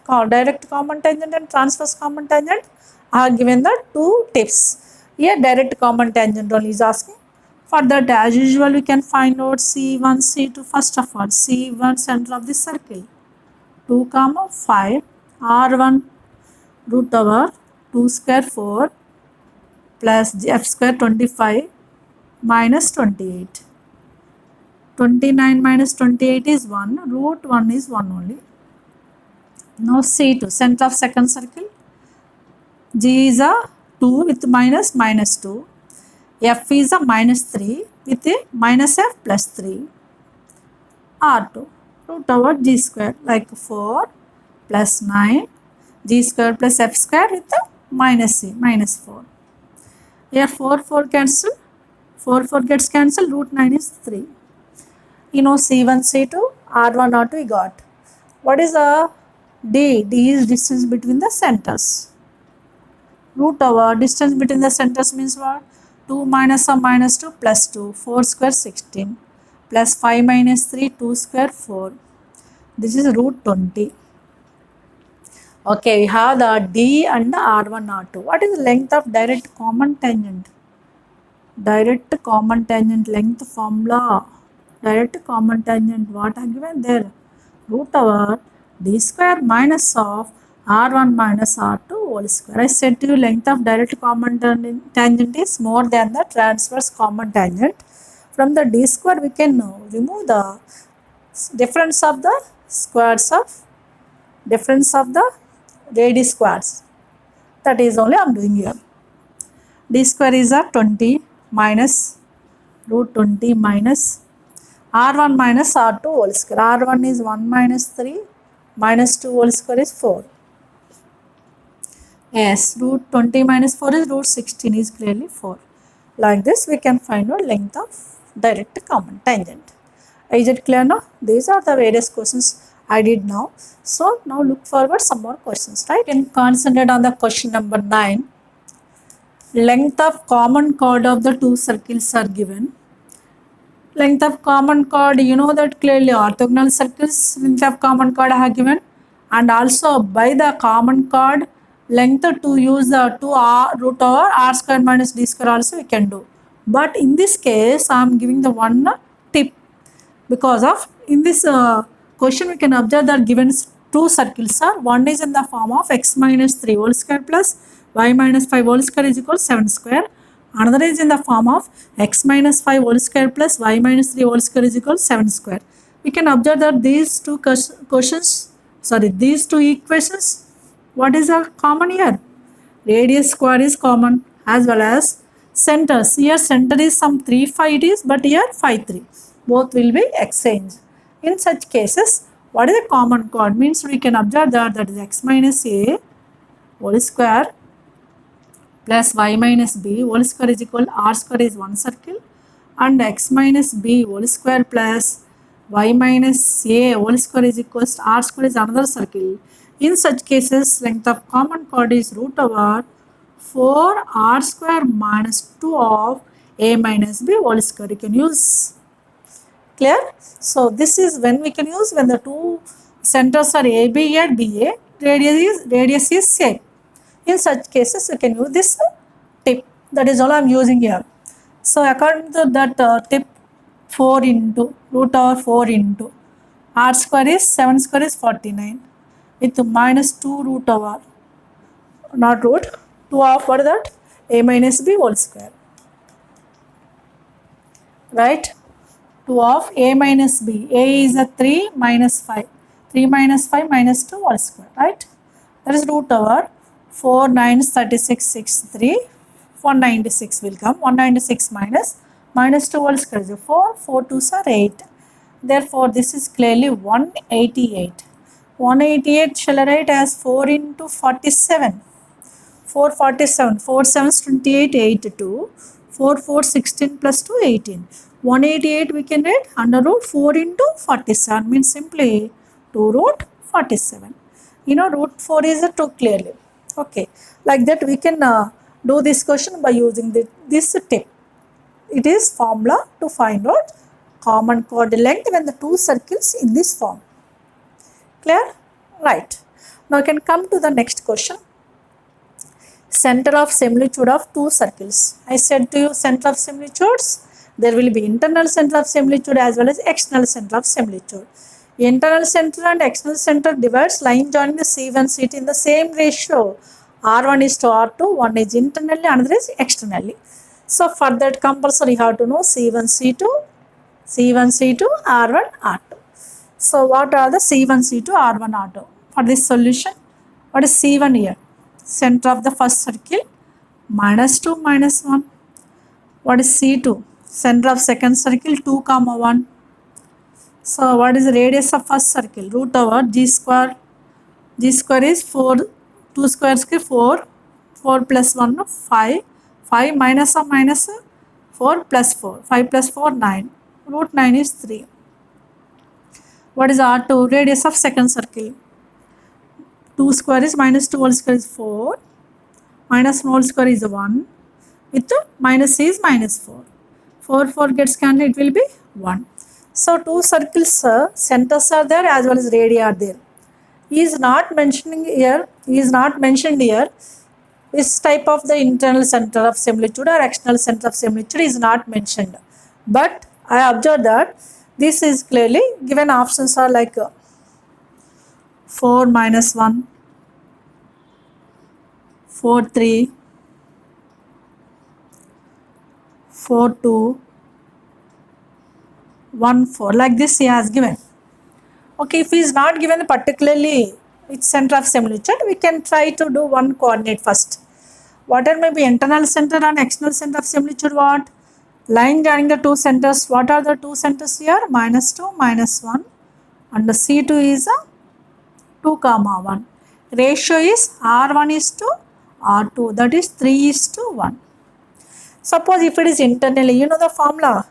direct common tangent and transverse common tangent are given the two tips. Here direct common tangent only is asking. For that as usual we can find out C1, C2 first of all. C1 center of the circle 2 comma 5 R1 root over 2 square 4 plus f square 25 minus 28. 29 minus 28 is 1. Root 1 is 1 only. Now C2 center of second circle. G is a 2 with minus 2. F is a minus 3 with a minus f plus 3. R2 root over G square like 4 plus 9. G square plus f square with a minus c, minus 4. Here 4, 4 cancel, 4, 4 gets cancelled, root 9 is 3. You know C1, C2, R1, R2 we got. What is the D? D is distance between the centers. Root over distance between the centers means what? 2 minus or minus 2 plus 2, 4 square 16 plus 5 minus 3, 2 square 4. This is root 20. Okay, we have the D and the R1, R2. What is the length of direct common tangent? Direct common tangent length formula. Direct common tangent, what are given there? Root over D square minus of R1 minus R2 whole square. I said to you length of direct common tangent is more than the transverse common tangent. From the D square we can remove the difference of the squares of the radius squares. That is only I am doing here. D square is a 20 minus root 20 minus R1 minus R2 whole square. R1 is 1 minus 3 minus 2 whole square is 4. Yes, root 20 minus 4 is root 16 is clearly 4. Like this we can find out length of direct common tangent. Is it clear now? These are the various questions I did now. So now look forward some more questions, right? And concentrate on the question number 9. Length of common chord of the two circles are given. Length of common chord, you know that clearly orthogonal circles length of common chord I have given, and also by the common chord length to use the 2 root over r square minus d square also we can do. But in this case I am giving the one tip, because of in this question we can observe that given two circles are, one is in the form of x minus 3 whole square plus y minus 5 whole square is equal to 7 square. Another is in the form of x minus 5 whole square plus y minus 3 whole square is equal to 7 square. We can observe that these two equations, what is a common here? Radius square is common as well as centers. Here center is some 3, 5 it is, but here 5, 3. Both will be exchanged. In such cases, what is a common chord? Means we can observe that is x minus a whole square plus y minus b whole square is equal to r square is one circle, and x minus b whole square plus y minus a whole square is equal to r square is another circle. In such cases, length of common chord is root over 4 r square minus 2 of a minus b whole square. You can use. Clear? So this is when we can use when the two centers are AB and BA, radius is same. In such cases, you can use this tip. That is all I am using here. So according to that tip, 4 into root over 4 into r square is 7 square is 49 with minus 2 root over, not root, 2 of what is that? A minus b whole square. Right? 2 of a minus b. A is a 3 minus 5. 3 minus 5 minus 2 whole square. Right? That is root over 4 9s 36 6 3. 196 will come. 196 minus 2 whole square is 4. 4 2s are 8. Therefore, this is clearly 188. 188 shall I write as 4 into 47. 447. 4 7s 28 8 2. 4 4 16 plus 2 18. 188 we can write under root 4 into 47 means simply 2 root 47. You know root 4 is a 2 clearly. Okay, like that we can do this question by using this tip. It is formula to find out common chord length when the two circles in this form. Clear? Right. Now I can come to the next question. Center of similitude of two circles. I said to you center of similitudes. There will be internal center of similitude as well as external center of similitude. Internal center and external center divides line joining the C1, C2 in the same ratio. R1 is to R2, one is internally, another is externally. So for that compulsory you have to know C1, C2, R1, R2. So what are the C1, C2, R1, R2? For this solution, what is C1 here? Center of the first circle, minus 2, minus 1. What is C2? Center of second circle, 2, 1. So what is the radius of first circle? Root over g square. G square is 4, 2 squares is 4. 4 plus 1, 5. 5 minus or minus 4 plus 4. 5 plus 4, 9. Root 9 is 3. What is R2? Radius of second circle. 2 square is minus 2 whole square is 4. Minus 1 whole square is 1. With minus is minus 4. 4 gets cancelled, it will be 1. So two circles centers are there as well as radii are there. He is not mentioning here. He is not mentioned here. This type of the internal center of similitude or external center of similitude is not mentioned. But I observed that this is clearly given. Options are like 4 minus 1, 4 3, 4 2, 1 4, like this he has given. Okay, if he is not given particularly which center of similitude, we can try to do one coordinate first. What are maybe internal center and external center of similitude? What? Line joining the two centers. What are the two centers here? Minus 2, minus 1. And the C2 is 2, 1. Ratio is R1 is to R2. That is 3 is to 1. Suppose if it is internally, you know the formula.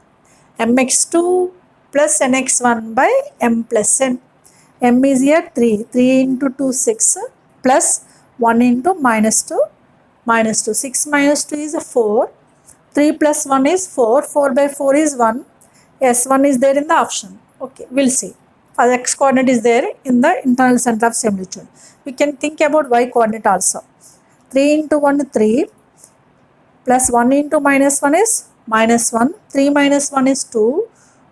mx2 plus nx1 by m plus n. m is here 3. 3 into 2, 6 plus 1 into minus 2. Minus 2. 6 minus 2 is 4. 3 plus 1 is 4. 4 by 4 is 1. Yes, 1 is there in the option. Okay, we'll see. For x coordinate is there in the internal center of similitude. We can think about y coordinate also. 3 into 1 3. Plus 1 into minus 1 is minus 1. 3 minus 1 is 2.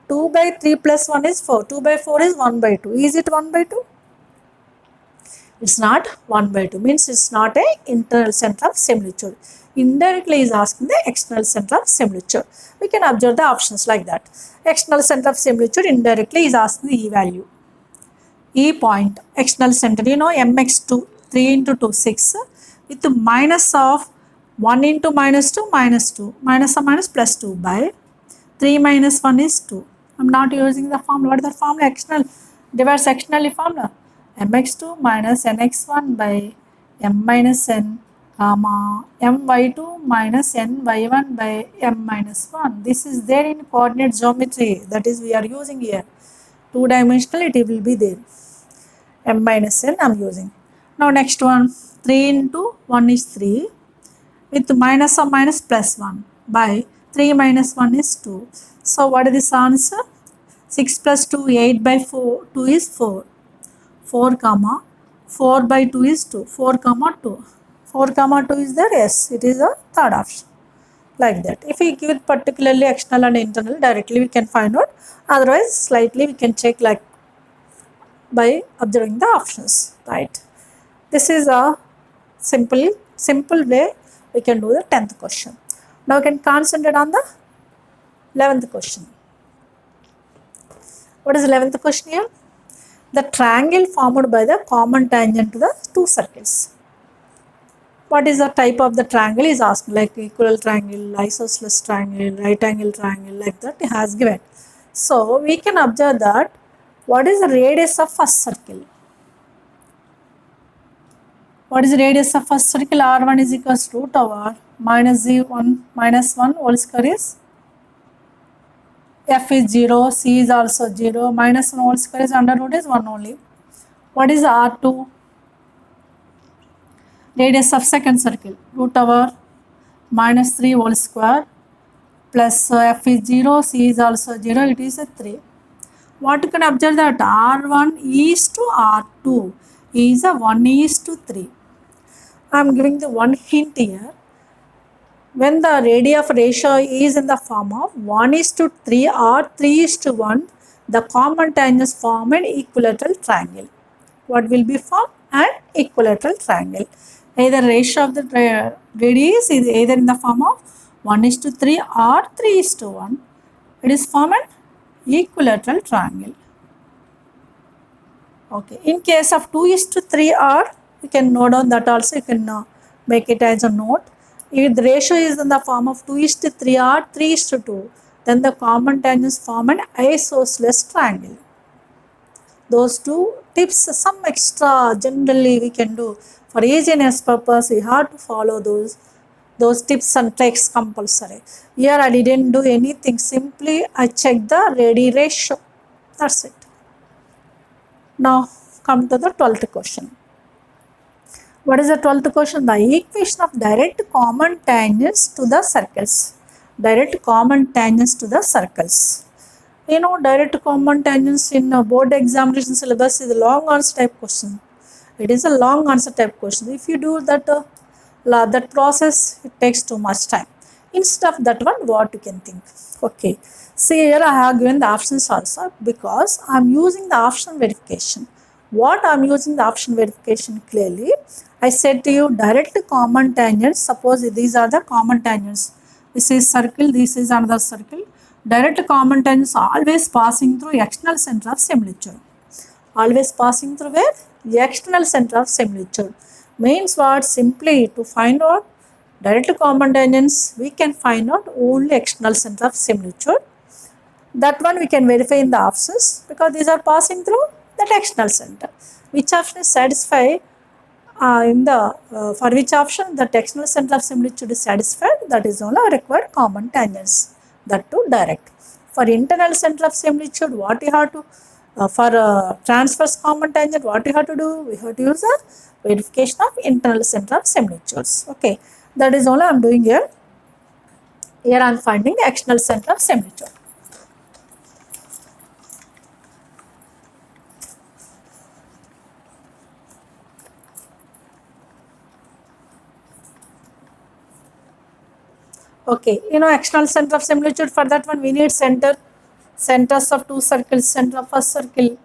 2 by 3 plus 1 is 4. 2 by 4 is 1 by 2. Is it 1 by 2? It's not 1 by 2. Means it's not a internal center of similitude. Indirectly is asking the external center of similitude. We can observe the options like that. External center of similitude indirectly is asking the E value. E point. External center. You know mx2. 3 into 2 6. With the minus of 1 into minus 2 minus 2. Minus or minus plus 2 by 3 minus 1 is 2. I am not using the formula. What is the formula? External. Reverse externally formula. mx2 minus nx1 by m minus n comma my2 minus ny1 by m minus 1. This is there in coordinate geometry. That is we are using here. 2-dimensional it will be there. M minus n I am using. Now next one. 3 into 1 is 3. With minus or minus plus 1 by 3 minus 1 is 2. So what is this answer? 6 plus 2, 8 by 4, 2 is 4. 4 comma 4 by 2 is 2. 4 comma 2. 4 comma 2 is there? Yes, it is the third option. Like that. If we give it particularly external and internal, directly we can find out. Otherwise, slightly we can check like by observing the options. Right. This is a simple way we can do the 10th question. Now we can concentrate on the 11th question. What is 11th question here? The triangle formed by the common tangent to the two circles. What is the type of the triangle is asked, like equilateral triangle, isosceles triangle, right angle triangle, like that it has given. So we can observe that what is the radius of first circle? What is the radius of first circle? R1 is equals to root over minus z1 minus 1 whole square is f is 0, c is also 0, minus 1 whole square is under root is 1 only. What is R2? Radius of second circle, root over minus 3 whole square plus f is 0, c is also 0, it is a 3. What you can observe that R1 is to R2 is a 1 is to 3. I am giving the one hint here. When the radii of ratio is in the form of 1 is to 3 or 3 is to 1, the common tangents form an equilateral triangle. What will be formed? An equilateral triangle. Either ratio of the radii is either in the form of 1 is to 3 or 3 is to 1. It is formed an equilateral triangle. Okay. In case of 2 is to 3 or, you can note down that also, you can make it as a note. If the ratio is in the form of 2 is to 3 or 3 is to 2, then the common tangents form an isosceles triangle. Those two tips, some extra generally we can do For easiness purpose, you have to follow those tips and tricks compulsory. Here I didn't do anything, simply I checked the ready ratio. That's it. Now come to the 12th question. What is the 12th question? The equation of direct common tangents to the circles. Direct common tangents to the circles. You know, direct common tangents in board examination syllabus is a long answer type question. It is a long answer type question. If you do that that process, it takes too much time. Instead of that one, what you can think? Okay, see here I have given the options also, because I am using the option verification. What I am using the option verification clearly, I said to you direct common tangents. Suppose these are the common tangents. This is circle, this is another circle. Direct common tangents always passing through external center of similitude. Always passing through where? The external center of similitude. Means what? Simply to find out direct common tangents, we can find out only external center of similitude. That one we can verify in the options, because these are passing through that external center. Which option is satisfied? For which option that external center of similitude is satisfied, that is only required common tangents, that too direct. For internal center of similitude, what you have to for transverse common tangent, what you have to do? We have to use a verification of internal center of similitudes. Okay, that is all I am doing here. Here I am finding the external center of similitude. Okay, you know external center of similitude, for that one we need centers of two circles. Center of first circle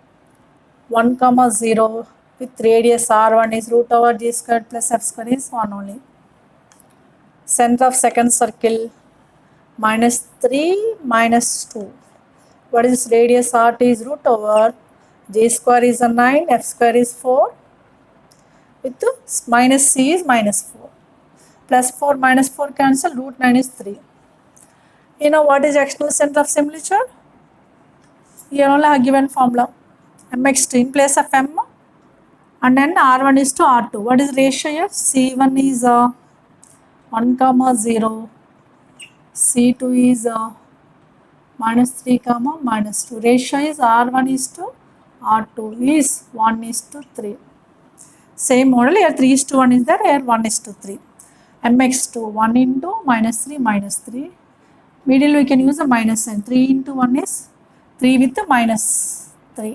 1, 0 with radius r1 is root over g squared plus f squared is 1 only. Center of second circle -3 -2. What is radius r2 is root over g square is a 9, f square is 4, with minus c is -4. Plus 4 minus 4 cancel, root 9 is 3. You know what is external center of similitude? Here only I have given formula. Mx2 in place of m, and then r1 is to r2. What is ratio here? C1 is 1, 0. C2 is -3, -2. Ratio is r1 is to r2 is 1 is to 3. Same model here, 3 is to 1 is there, here 1 is to 3. Mx2 1 into -3 -3. Middle we can use a minus sign. 3 into 1 is 3 with the -3.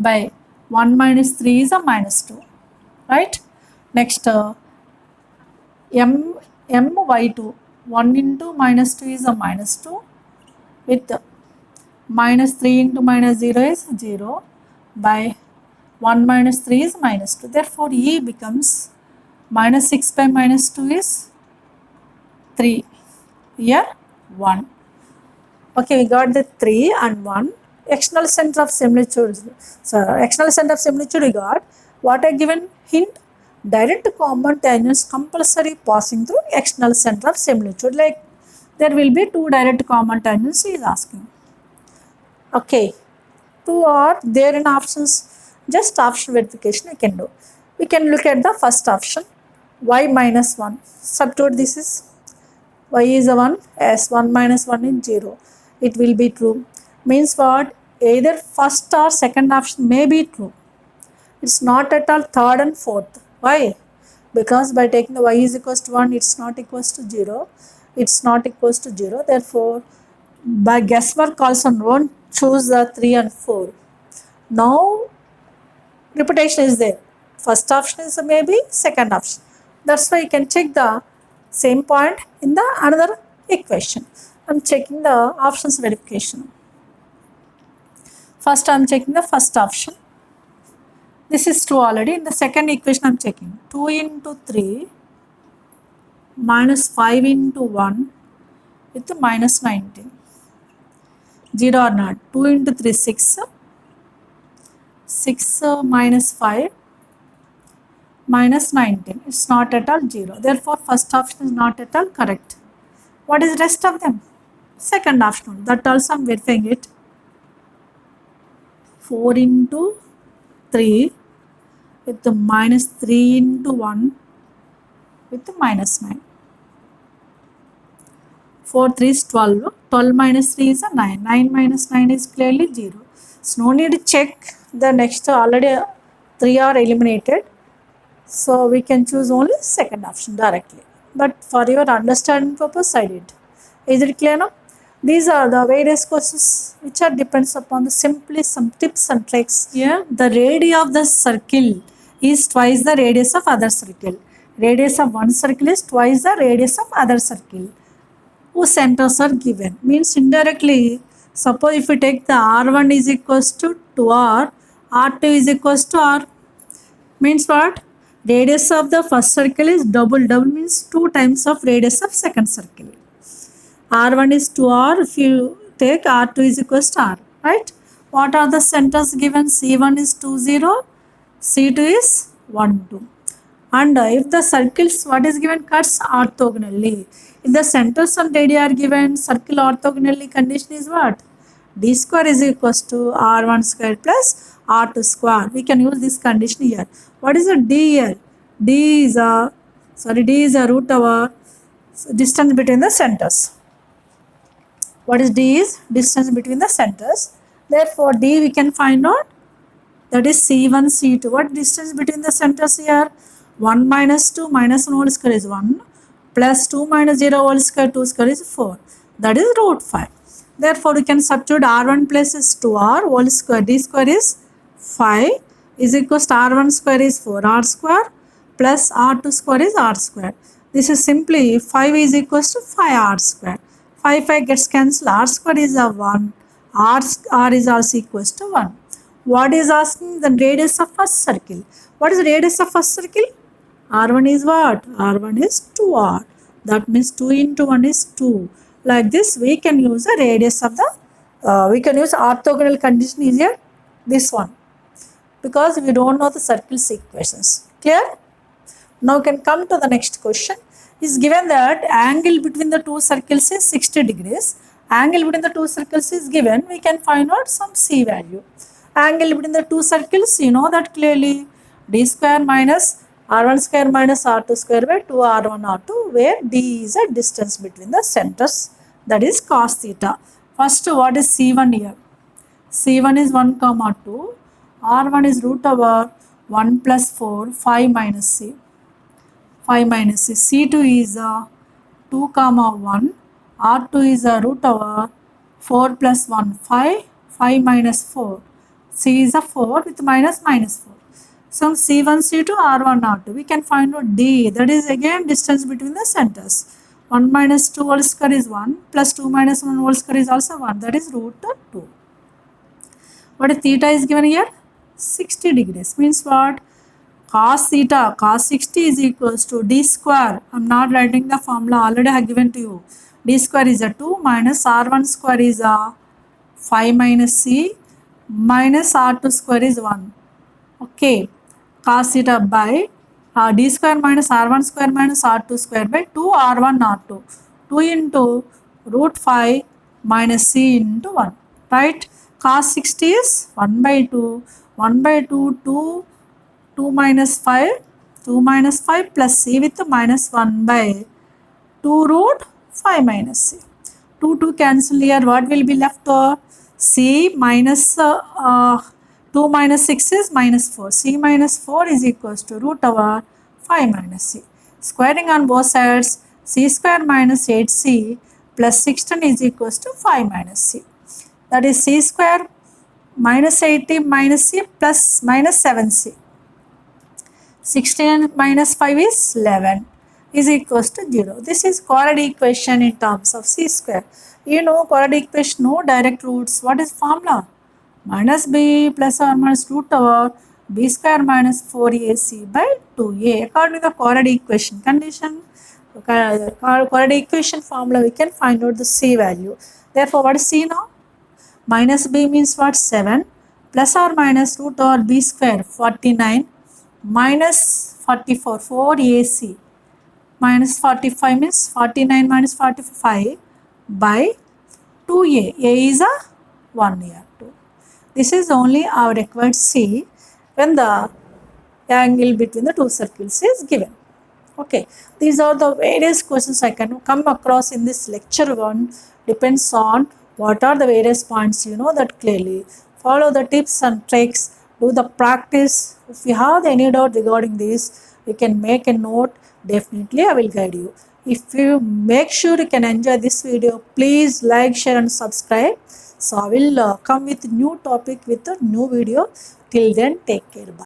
By 1 minus 3 is a -2. Right? Next my2 1 into -2 is a -2, with -3 into -0 is 0, by 1 minus 3 is -2. Therefore E becomes -6 by -2 is 3. Here 1. Okay, we got the 3 and 1. External center of similitude. So external center of similitude we got. What I given hint? Direct common tangents compulsory passing through external center of similitude. Like there will be 2 direct common tangents he is asking. Okay, 2 are there in options. Just option verification we can do. We can look at the first option, y minus 1. Substitute this is y is a 1, as 1 minus 1 is 0. It will be true. Means what? Either first or second option may be true. It's not at all third and fourth. Why? Because by taking the y is equals to 1, it's not equals to 0. It's not equals to 0. Therefore, by guesswork also don't choose the 3 and 4. Now, repetition is there. First option is maybe, second option. That's why you can check the same point in the another equation. I'm checking the options verification. First I'm checking the first option. This is true already. In the second equation I'm checking 2 into 3 minus 5 into 1 with the minus 19. 0 or not. 2 into 3 6. 6 minus 5 minus 19. It's not at all 0. Therefore first option is not at all correct. What is the rest of them? Second option. That also I'm verifying it. 4 into 3 with the minus 3 into 1 with the minus 9. 4 3 is 12. 12 minus 3 is a 9. 9 minus 9 is clearly 0. So no need to check the next, already 3 are eliminated. So we can choose only second option directly. But for your understanding purpose, I did. Is it clear now? These are the various questions which are depends upon the simply some tips and tricks. Here, the radius of the circle is twice the radius of other circle. Radius of one circle is twice the radius of other circle. Whose centers are given. Means indirectly, suppose if we take the R1 is equals to 2R, R2 is equals to R. Means what? Radius of the first circle is double. Double means 2 times of radius of second circle. R1 is 2R. If you take R2 is equals to R. Right? What are the centers given? C1 is 2, 0. C2 is 1, 2. And if the circles, what is given? Cuts orthogonally. If the centers and radii are given, circle orthogonally condition is what? D square is equals to R1 square plus R2 square. We can use this condition here. What is the D here? D is a root over distance between the centers. What is D is? Distance between the centers. Therefore, D we can find out, that is C1, C2. What distance between the centers here? 1 minus 2 minus 1 whole square is 1 plus 2 minus 0 whole square 2 square is 4. That is root 5. Therefore, we can substitute R1 plus is 2R whole square. D square is 5 is equals to R1 square is 4R square plus R2 square is R square. This is simply 5 is equals to 5R square. 5 gets cancelled. R square is a 1. R is also equals to 1. What is asking? The radius of first circle. What is the radius of first circle? R1 is what? R1 is 2R. That means 2 into 1 is 2. Like this, we can use the radius of the, we can use orthogonal condition is here, this one. Because we don't know the circle's equations. Clear? Now we can come to the next question. Is given that angle between the two circles is 60 degrees. Angle between the two circles is given. We can find out some C value. Angle between the two circles, you know that clearly. D square minus R1 square minus R2 square by 2 R1 R2, where D is a distance between the centers, that is cos theta. First, what is C1 here? C1 is 1 comma 2. R1 is root over 1 plus 4, 5 minus C. 5 minus C. C2 is 2 comma 1. R2 is root over 4 plus 1, 5. 5 minus 4. C is a 4 with minus 4. So C1, C2, R1, R2. We can find out D. That is again distance between the centers. 1 minus 2 whole square is 1. Plus 2 minus 1 whole square is also 1. That is root 2. What is theta is given here? 60 degrees. Means what? Cos theta, cos 60 is equals to D square. I am not writing the formula. Already I have given to you. D square is a 2 minus R1 square is a 5 minus C minus R2 square is 1. Okay. Cos theta by D square minus R1 square minus R2 square by 2 R1 R2. 2 into root 5 minus C into 1. Right? Cos 60 is 1 by 2. 1 by 2, 2 minus 5. 2 minus 5 plus C with minus 1 by 2 root 5 minus C. 2 cancel here. What will be left? C minus 2 minus 6 is minus 4. C minus 4 is equals to root over 5 minus C. Squaring on both sides, C square minus 8C plus 16 is equals to 5 minus C. That is C square minus 80 minus C plus minus 7C. 16 minus 5 is 11 is equals to 0. This is quadratic equation in terms of C square. You know quadratic equation, no direct roots. What is formula? Minus b plus or minus root over b square minus 4ac by 2a. According to the quadratic equation condition, quadratic equation formula, we can find out the C value. Therefore, what is C now? Minus b means what? 7 plus or minus root over b square 49 minus 44 4ac minus 45 means 49 minus 45 by 2a. A is a 1 here. 2. This is only our required C when the rectangle between the two circles is given. Okay, these are the various questions I can come across in this lecture 1. Depends on what are the various points, you know that clearly. Follow the tips and tricks, do the practice. If you have any doubt regarding this, you can make a note. Definitely I will guide you. If you make sure you can enjoy this video, please like, share and subscribe. So I will come with new topic with a new video. Till then, take care. Bye.